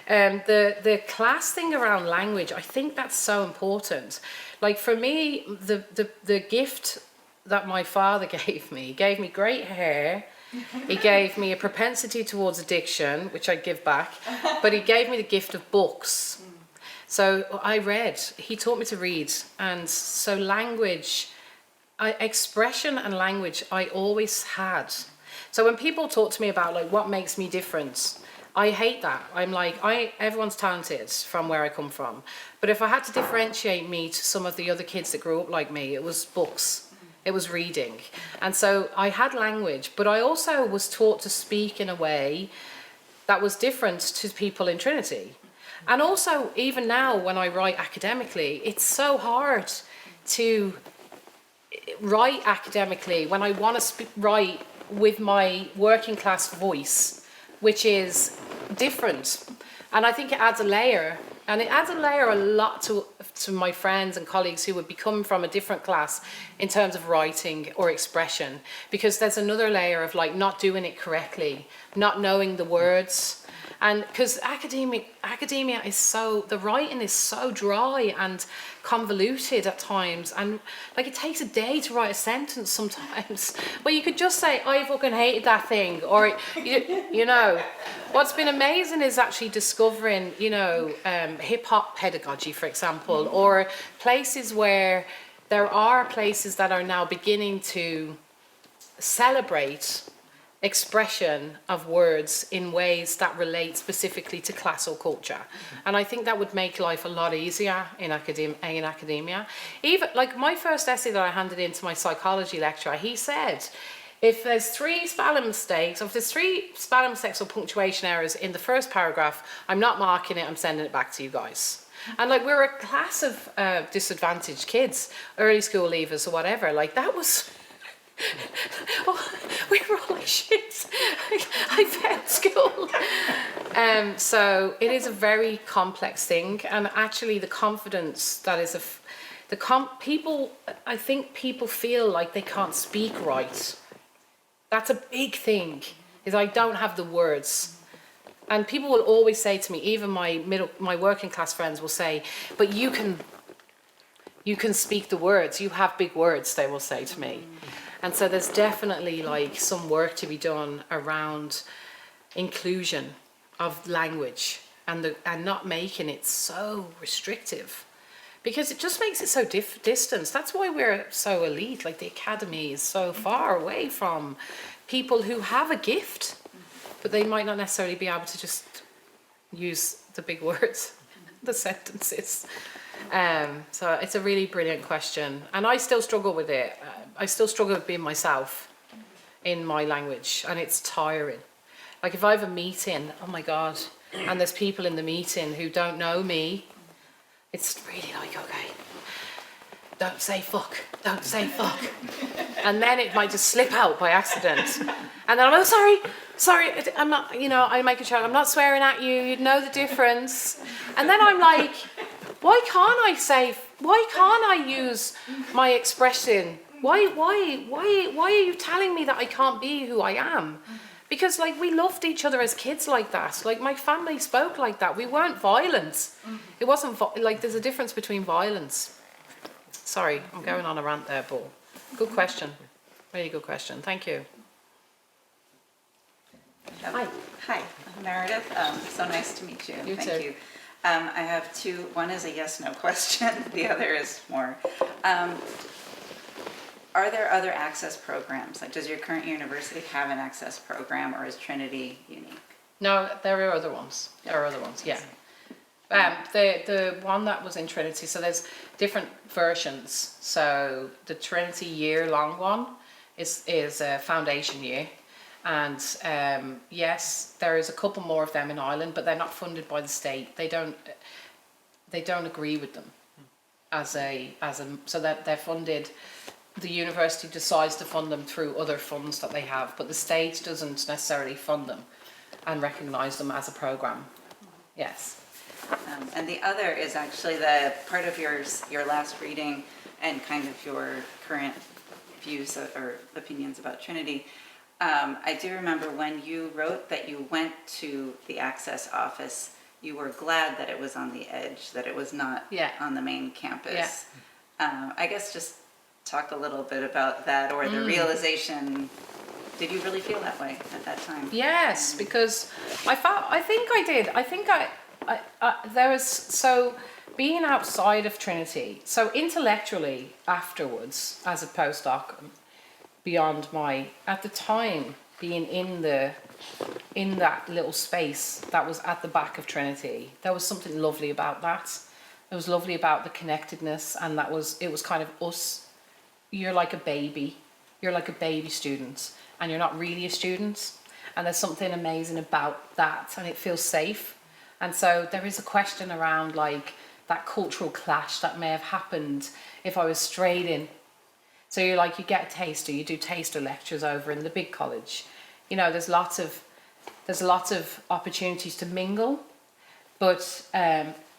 The class thing around language, I think that's so important. Like for me, the gift that my father gave me great hair. He gave me a propensity towards addiction, which I'd give back, but he gave me the gift of books. So I read, he taught me to read, and so language, expression and language I always had. So when people talk to me about like what makes me different, I hate that. I'm like, everyone's talented from where I come from. But if I had to differentiate me to some of the other kids that grew up like me, it was books, it was reading. And so I had language, but I also was taught to speak in a way that was different to people in Trinity. And also, even now, when I write academically, it's so hard to write academically when I want to write with my working class voice, which is different. And I think it adds a layer. And it adds a layer a lot to my friends and colleagues who would be coming from a different class in terms of writing or expression. Because there's another layer of like not doing it correctly, not knowing the words. And because academia is the writing is so dry and convoluted at times, and like it takes a day to write a sentence sometimes. But you could just say, I fucking hated that thing, or you know. What's been amazing is actually discovering, you know, hip hop pedagogy, for example, or places where there are places that are now beginning to celebrate expression of words in ways that relate specifically to class or culture. And I think that would make life a lot easier in academia. Even like my first essay that I handed in to my psychology lecturer, he said, if there's 3 spelling mistakes, or if there's 3 spelling mistakes or punctuation errors in the first paragraph, I'm not marking it, I'm sending it back to you guys. And like we're a class of disadvantaged kids, early school leavers or whatever, like that was... we were all like shit. I failed school. So it is a very complex thing, and actually the confidence that is people. I think people feel like they can't speak right. That's a big thing. Is I don't have the words, and people will always say to me, even my working class friends will say, but you can speak the words. You have big words. They will say to me. And so there's definitely like some work to be done around inclusion of language and not making it so restrictive, because it just makes it so distant. That's why we're so elite. Like the academy is so far away from people who have a gift, but they might not necessarily be able to just use the big words, the sentences. So it's a really brilliant question, and I still struggle with it. I still struggle with being myself in my language, and it's tiring. Like if I have a meeting, oh my God, and there's people in the meeting who don't know me, it's really like, okay, don't say fuck, don't say fuck. And then it might just slip out by accident. And then I'm like, sorry, I'm not, you know, I make a joke, I'm not swearing at you, you'd know the difference. And then I'm like, why can't I use my expression? Why are you telling me that I can't be who I am? Because like we loved each other as kids like that. Like my family spoke like that. We weren't violent. It wasn't like there's a difference between violence. Sorry, I'm going on a rant there, Paul. Good question. Really good question. Thank you. Hi. Hi, I'm Meredith. So nice to meet you. You Thank too. you. I have two. One is a yes/no question. The other is more. Are there other access programs? Like, does your current university have an access program, or is Trinity unique? No, there are other ones. There are other ones, yeah. The one that was in Trinity, so there's different versions. So the Trinity year-long one is a foundation year. And yes, there is a couple more of them in Ireland, but they're not funded by the state. They don't agree with them so that they're funded. The university decides to fund them through other funds that they have, but the state doesn't necessarily fund them and recognise them as a programme. Yes. And the other is actually the part of your last reading and kind of your current views or opinions about Trinity. I do remember when you wrote that you went to the access office, you were glad that it was on the edge, that it was not on the main campus. Yeah. I guess just talk a little bit about that, or the realization. Did you really feel that way at that time? Yes, because I think I did. I think there was, so being outside of Trinity, so intellectually afterwards, as a postdoc, beyond at the time, being in that little space that was at the back of Trinity, there was something lovely about that. It was lovely about the connectedness, and it was kind of us. You're like a baby student, and you're not really a student, and there's something amazing about that, and it feels safe. And so there is a question around like that cultural clash that may have happened if I was straight in. So you get a taster, you do taster lectures over in the big college. You know, there's lots of opportunities to mingle, but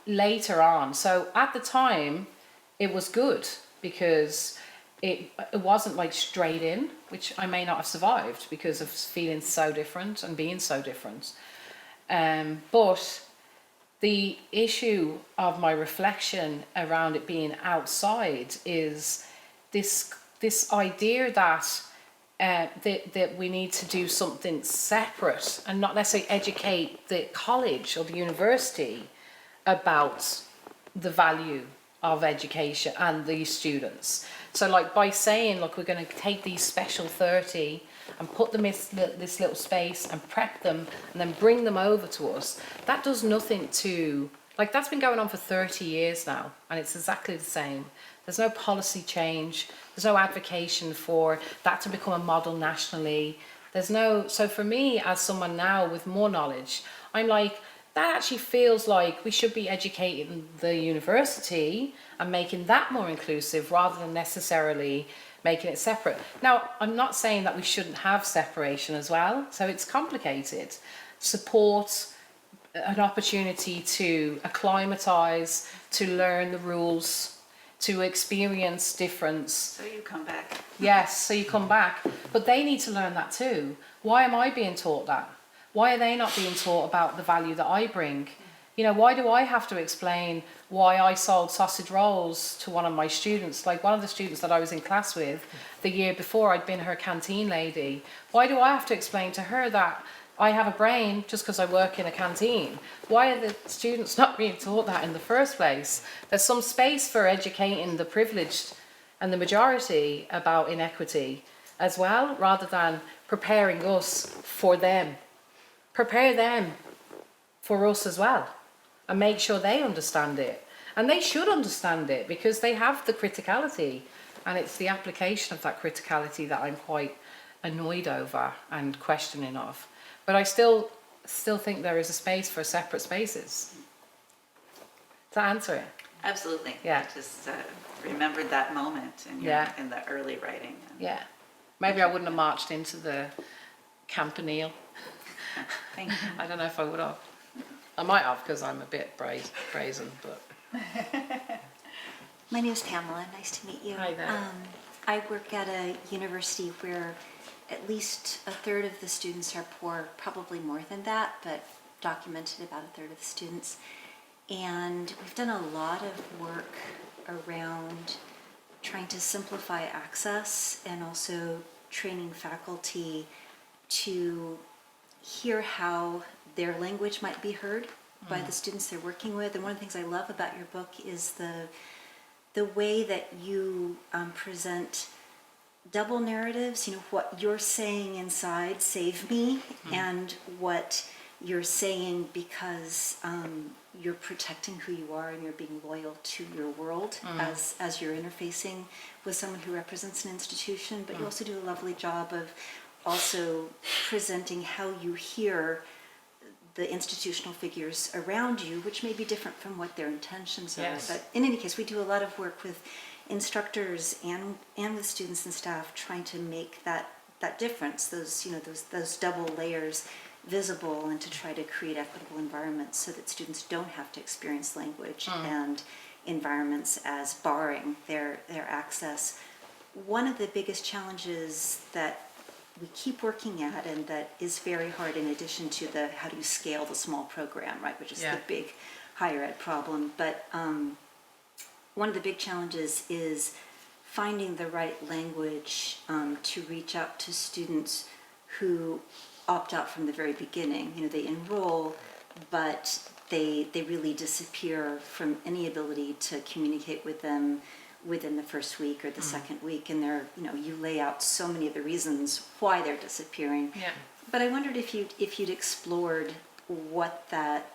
later on, so at the time it was good because it wasn't like straight in, which I may not have survived because of feeling so different and being so different. But the issue of my reflection around it being outside is this idea that that we need to do something separate and not necessarily educate the college or the university about the value of education and these students. So like by saying, look, we're going to take these special 30 and put them in this little space and prep them and then bring them over to us, that does nothing to, like that's been going on for 30 years now and it's exactly the same. There's no policy change, there's no advocacy for that to become a model nationally. So for me as someone now with more knowledge, I'm like, that actually feels like we should be educating the university and making that more inclusive rather than necessarily making it separate. Now, I'm not saying that we shouldn't have separation as well, so it's complicated. Support, an opportunity to acclimatise, to learn the rules, to experience difference. So you come back. Yes, so you come back. But they need to learn that too. Why am I being taught that? Why are they not being taught about the value that I bring? You know, why do I have to explain why I sold sausage rolls to one of my students? Like one of the students that I was in class with the year before, I'd been her canteen lady. Why do I have to explain to her that I have a brain just because I work in a canteen? Why are the students not being taught that in the first place? There's some space for educating the privileged and the majority about inequity as well, rather than preparing us for them. Prepare them for us as well and make sure they understand it. And they should understand it because they have the criticality, and it's the application of that criticality that I'm quite annoyed over and questioning of. But I still think there is a space for separate spaces. To answer it. Absolutely. Yeah. I just remembered that moment in the early writing. Yeah. Maybe I wouldn't have marched into the campanile. Thank you. I don't know if I would have. I might have because I'm a bit brazen, but... My name is Pamela. Nice to meet you. Hi there. I work at a university where at least a third of the students are poor, probably more than that, but documented about a third of the students. And we've done a lot of work around trying to simplify access and also training faculty to hear how their language might be heard by the students they're working with. And one of the things I love about your book is the way that you present double narratives, what you're saying inside, save me, and what you're saying because you're protecting who you are and you're being loyal to your world as you're interfacing with someone who represents an institution. But you also do a lovely job of also presenting how you hear the institutional figures around you, which may be different from what their intentions are. Yes. But in any case, we do a lot of work with instructors and with students and staff trying to make that difference, those double layers visible, and to try to create equitable environments so that students don't have to experience language and environments as barring their access. One of the biggest challenges that we keep working at, and that is very hard, in addition to the how do you scale the small program, right, which is the big higher ed problem, but one of the big challenges is finding the right language to reach out to students who opt out from the very beginning. They enroll, but they really disappear from any ability to communicate with them within the first week or the second week, and you lay out so many of the reasons why they're disappearing. Yeah. But I wondered if you'd explored what that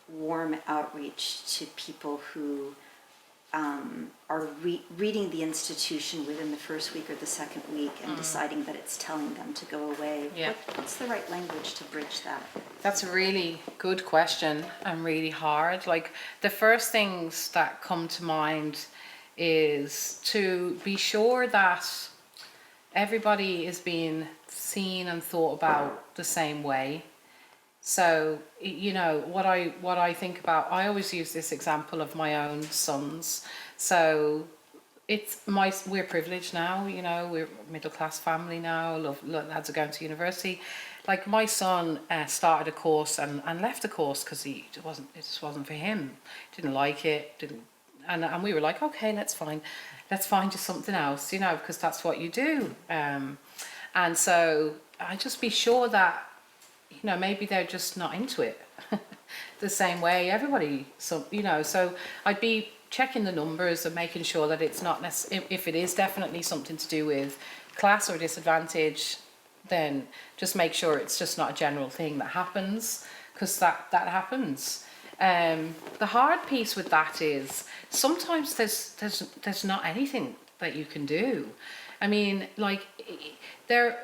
warm outreach to people who are reading the institution within the first week or the second week and deciding that it's telling them to go away. Yeah. What's the right language to bridge that? That's a really good question and really hard. Like, the first things that come to mind is to be sure that everybody is being seen and thought about the same way. So, what I think about, I always use this example of my own sons. So we're privileged now, we're a middle class family now, lads are going to university. Like, my son started a course and left the course because it just wasn't for him. Didn't like it, and we were like, okay, let's find you something else, because that's what you do. And so I just be sure that, maybe they're just not into it the same way everybody, so I'd be checking the numbers and making sure that it's not if it is definitely something to do with class or disadvantage, then just make sure it's just not a general thing that happens, because that happens. The hard piece with that is sometimes there's not anything that you can do. I mean, like, there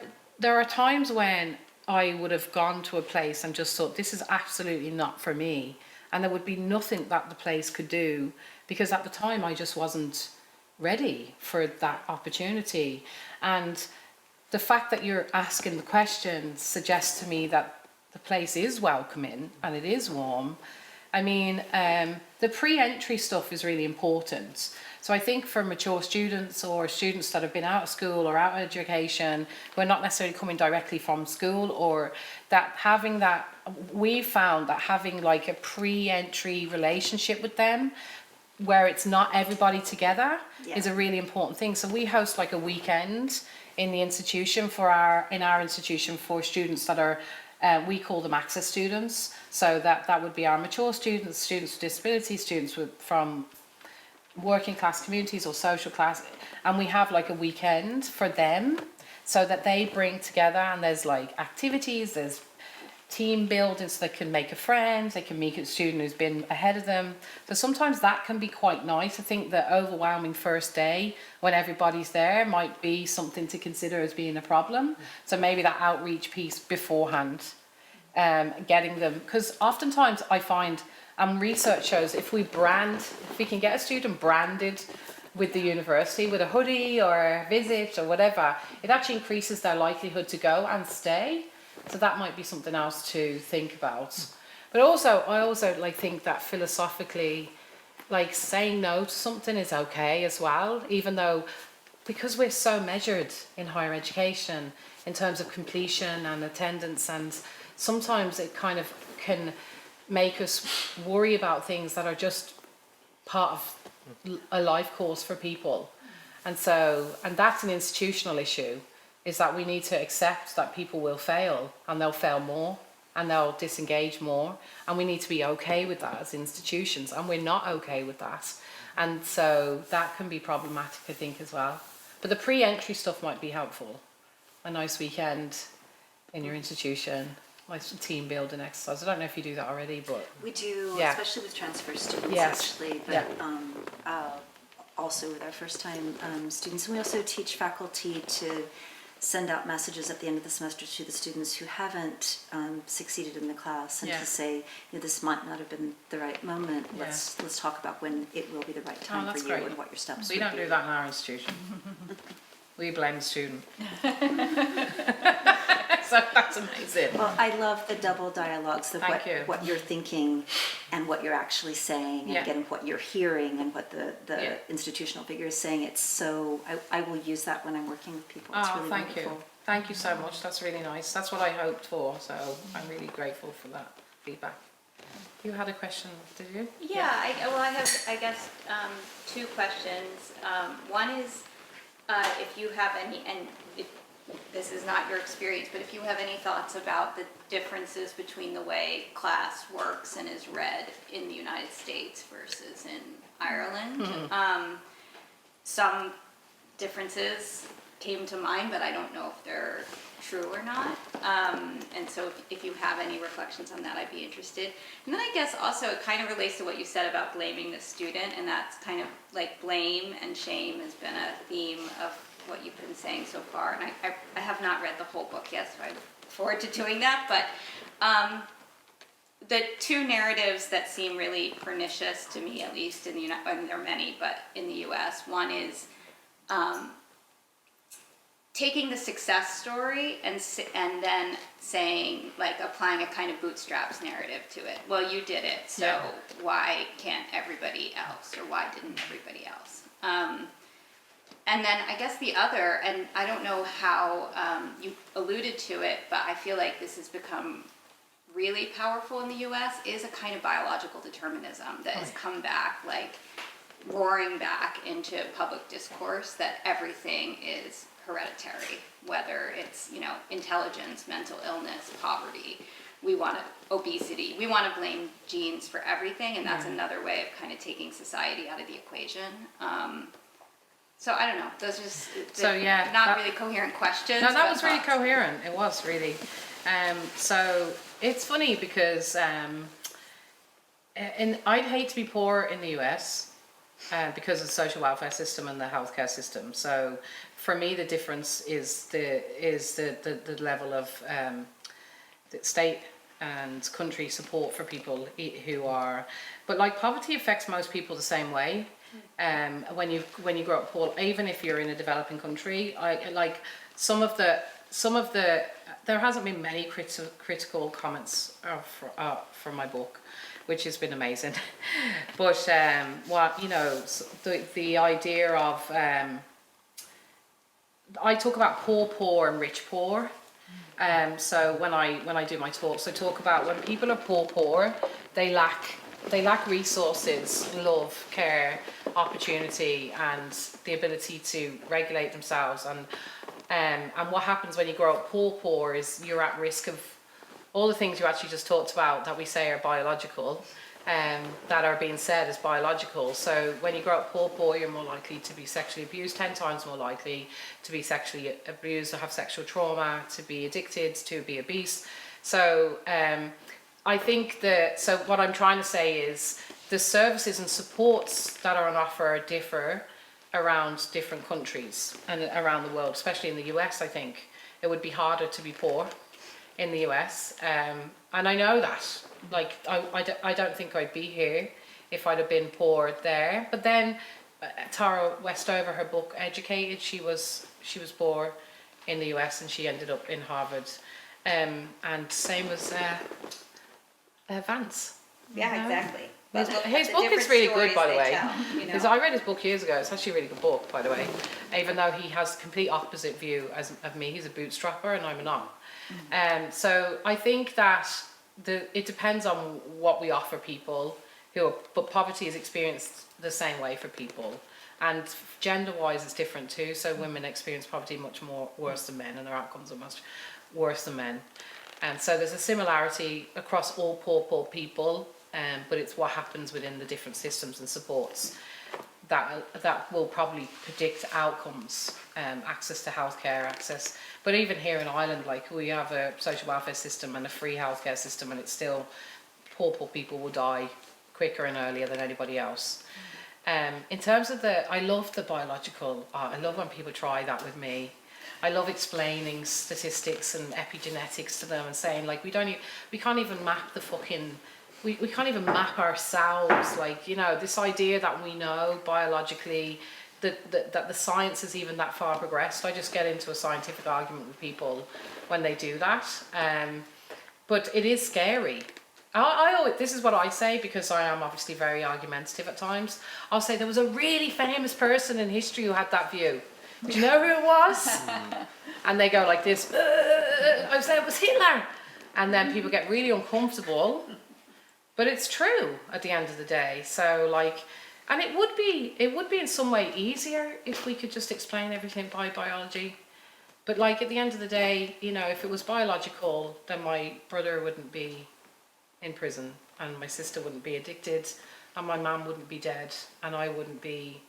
are times when I would have gone to a place and just thought, this is absolutely not for me, and there would be nothing that the place could do, because at the time I just wasn't ready for that opportunity. And the fact that you're asking the question suggests to me that the place is welcoming and it is warm. I mean, the pre-entry stuff is really important. So I think for mature students or students that have been out of school or out of education, who are not necessarily coming directly from school, or that we found that having like a pre-entry relationship with them, where it's not everybody together, is a really important thing. So we host like a weekend in the institution in our institution for students that are, we call them access students. So that would be our mature students, students with disabilities, students from working class communities or social class, and we have like a weekend for them so that they bring together, and there's like activities, there's team building, so they can make a friend, they can meet a student who's been ahead of them. So sometimes that can be quite nice. I think the overwhelming first day when everybody's there might be something to consider as being a problem. So maybe that outreach piece beforehand getting them, because oftentimes I find, and research shows, if we can get a student branded with the university, with a hoodie or a visit or whatever, it actually increases their likelihood to go and stay. So that might be something else to think about. But also, I also like think that philosophically, like saying no to something is okay as well, even though, because we're so measured in higher education in terms of completion and attendance, and sometimes it kind of can make us worry about things that are just part of a life course for people. And that's an institutional issue, is that we need to accept that people will fail, and they'll fail more, and they'll disengage more, and we need to be okay with that as institutions, and we're not okay with that. And so that can be problematic, I think, as well. But the pre-entry stuff might be helpful. A nice weekend in your institution, nice team building exercise. I don't know if you do that already, but We do, Yeah. especially with transfer students, Yes. actually, but also with our first-time students. And we also teach faculty to send out messages at the end of the semester to the students who haven't succeeded in the class, and Yeah. to say, this might not have been the right moment. Let's talk about when it will be the right time for that's you great. and what your steps we would don't be. do that in our institution. We blame the student. So that's amazing. Well, I love the double dialogues of Thank you. what you're thinking and what you're actually saying, and Yeah. again, what you're hearing and what the Yeah. institutional figure is saying. It's so, I will use that when I'm working with people. It's Oh, really thank wonderful. you. Thank you so much. That's really nice. That's what I hoped for. So I'm really grateful for that feedback. You had a question, did you? Yeah, I have, I guess, two questions. One is, if you have any, and this is not your experience, but if you have any thoughts about the differences between the way class works and is read in the United States versus in Ireland. Some differences came to mind, but I don't know if they're true or not. And so if you have any reflections on that, I'd be interested. And then I guess also it kind of relates to what you said about blaming the student, and that's kind of like blame and shame has been a theme of what you've been saying so far. And I have not read the whole book yet, so I look forward to doing that. But the two narratives that seem really pernicious to me, at least in the United, I mean, there are many, but in the U.S., one is taking the success story and then saying, like, applying a kind of bootstraps narrative to it. Well, you did it, so why can't everybody else, or why didn't everybody else? And then I guess the other, and I don't know how you alluded to it, but I feel like this has become really powerful in the U.S., is a kind of biological determinism that has come back, like roaring back into public discourse, that everything is hereditary, whether it's, intelligence, mental illness, poverty. We want obesity. We want to blame genes for everything, and that's another way of kind of taking society out of the equation. So I don't know. Those are just not really coherent questions. No, that but was really thoughts. coherent. It was really. So it's funny because I'd hate to be poor in the US because of the social welfare system and the healthcare system. So for me, the difference is the level of the state and country support for people who are. But like, poverty affects most people the same way. When you grow up poor, even if you're in a developing country, some of the there hasn't been many critical comments from my book, which has been amazing. But the idea of I talk about poor and rich poor. So when I do my talks, I talk about when people are poor, they lack resources, love, care, opportunity, and the ability to regulate themselves. And what happens when you grow up poor is you're at risk of all the things you actually just talked about that we say are biological, that are being said as biological. So when you grow up poor, you're more likely to be sexually abused, 10 times more likely to be sexually abused or have sexual trauma, to be addicted, to be obese. So I think so what I'm trying to say is the services and supports that are on offer differ around different countries and around the world, especially in the US. I think it would be harder to be poor in the US, and I know that. Like, I don't think I'd be here if I'd have been poor there. But then Tara Westover, her book Educated, she was poor in the US and she ended up in Harvard. And same as Vance. Yeah, exactly. His the book different is really good, stories by the they way. tell, you know? I read his book years ago. It's actually a really good book, by the way. Even though he has a complete opposite view of me. He's a bootstrapper and I'm a not. So I think that it depends on what we offer people but poverty is experienced the same way for people. And gender-wise, it's different too. So women experience poverty much more worse than men, and their outcomes are much worse than men. And so there's a similarity across all poor people, but it's what happens within the different systems and supports that will probably predict outcomes, access to healthcare, access. But even here in Ireland, like, we have a social welfare system and a free healthcare system, and it's still poor people will die quicker and earlier than anybody else. In terms of I love the biological art. I love when people try that with me. I love explaining statistics and epigenetics to them and saying, like, we can't even map the fucking, we can't even map ourselves. Like, you know, this idea that we know biologically that the science is even that far progressed. I just get into a scientific argument with people when they do that. But it is scary. I always, this is what I say, because I am obviously very argumentative at times. I'll say there was a really famous person in history who had that view. Do you know who it was? And they go like this, I say it was Hitler. And then people get really uncomfortable. But it's true at the end of the day. So, like, and it would be in some way easier if we could just explain everything by biology. But, like, at the end of the day, you know, if it was biological, then my brother wouldn't be in prison, and my sister wouldn't be addicted, and my mum wouldn't be dead, and I wouldn't be,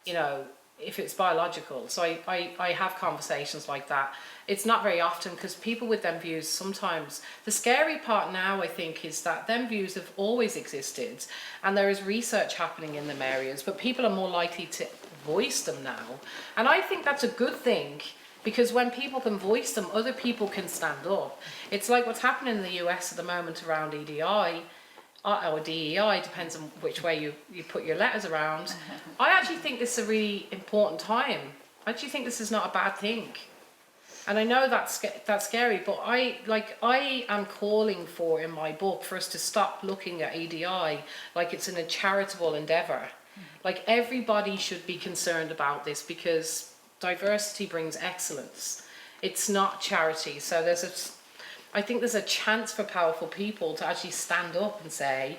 you know, if it's biological. So I have conversations like that. It's not very often, because people with them views sometimes, the scary part now, I think, is that them views have always existed, and there is research happening in them areas, but people are more likely to voice them now. And I think that's a good thing, because when people can voice them, other people can stand up. It's like what's happening in the US at the moment around EDI, or DEI, depends on which way you put your letters around. I actually think this is a really important time. I actually think this is not a bad thing. And I know that's scary, but I am calling for, in my book, for us to stop looking at EDI like it's a charitable endeavour. Like, everybody should be concerned about this, because diversity brings excellence. It's not charity. So I think there's a chance for powerful people to actually stand up and say,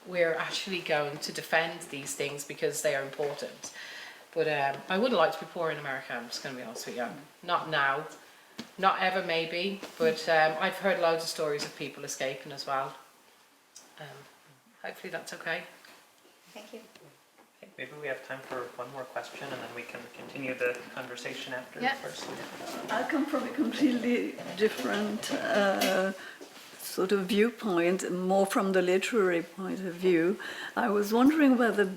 we're actually going to defend these things because they are important. But I wouldn't like to be poor in America, I'm just going to be honest with you. Not now. Not ever, maybe. But I've heard loads of stories of people escaping as well. Hopefully that's okay. Thank you. Okay, maybe we have time for one more question, and then we can continue the conversation after. Yeah. First. I come from a completely different sort of viewpoint, more from the literary point of view. I was wondering whether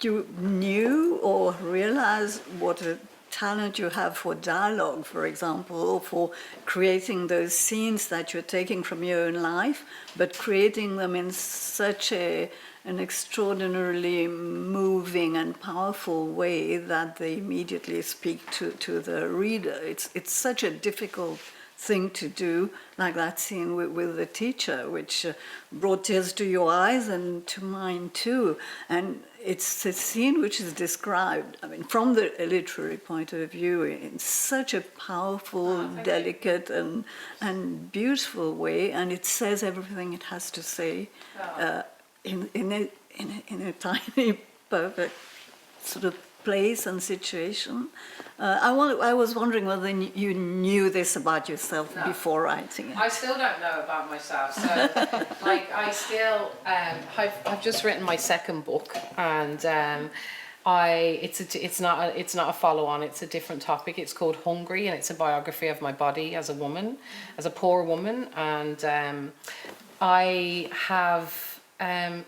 you knew or realized what a talent you have for dialogue, for example, or for creating those scenes that you're taking from your own life, but creating them in such an extraordinarily moving and powerful way that they immediately speak to the reader. It's such a difficult thing to do, like that scene with the teacher, which brought tears to your eyes and to mine too. And it's a scene which is described, I mean, from the literary point of view, in such a powerful, delicate and beautiful way, and it says everything it has to say in a tiny, perfect sort of place and situation. I was wondering whether you knew this about yourself before writing it. I still don't know about myself. So, like, I still, I've just written my second book, and it's not a follow-on. It's a different topic. It's called Hungry, and it's a biography of my body as a woman, as a poor woman, and I have I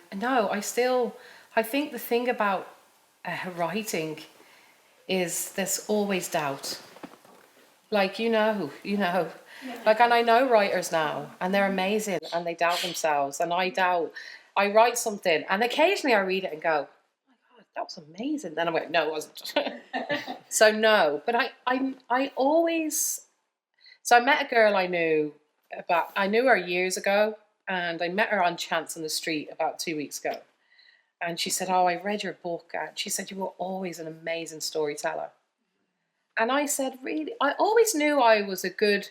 think the thing about writing is there's always doubt. Like, you know, Like, and I know writers now, and they're amazing, and they doubt themselves, and I doubt. I write something, and occasionally I read it and go, "Oh my God, that was amazing." Then I went, "No, it wasn't." So no, but I always. So I met a girl I knew her years ago, and I met her on chance in the street about 2 weeks ago, and she said, "Oh, I read your book," and she said, "You were always an amazing storyteller." And I said, "Really?" I always knew I was a good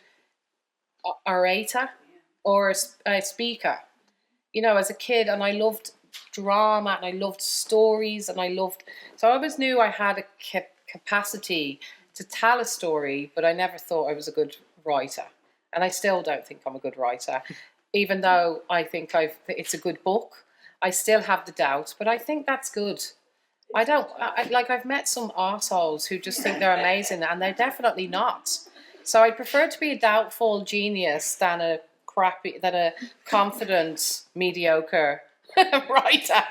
orator or a speaker, as a kid, and I loved drama and I loved stories and so I always knew I had a capacity to tell a story, but I never thought I was a good writer. And I still don't think I'm a good writer, even though I think it's a good book. I still have the doubt, but I think that's good. I've met some arseholes who just think they're amazing, and they're definitely not. So I prefer to be a doubtful genius than a confident, mediocre writer.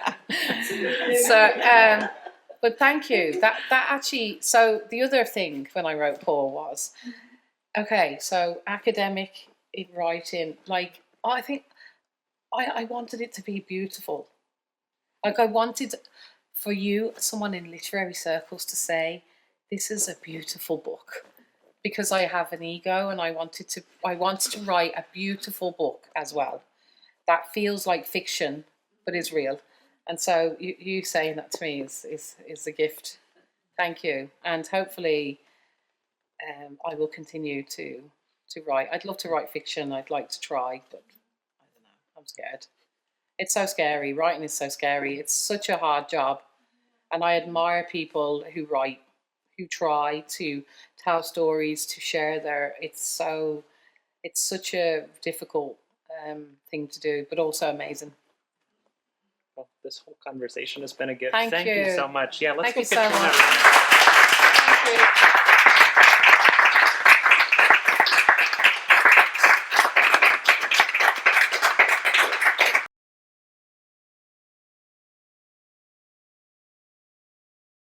So, but thank you. That actually. So the other thing when I wrote Paul was, okay. So academic in writing, I think I wanted it to be beautiful. Like, I wanted for someone in literary circles, to say, "This is a beautiful book." Because I have an ego, and I wanted to write a beautiful book as well that feels like fiction but is real. And so you saying that to me is a gift. Thank you, and hopefully I will continue to write. I'd love to write fiction. I'd like to try, but I don't know. I'm scared. It's so scary. Writing is so scary. It's such a hard job, and I admire people who write, who try to tell stories, to share it's such a difficult thing to do, but also amazing. Well, this whole conversation has been a gift. Thank you you so much. Yeah, let's Thank go you so Katriona much. around.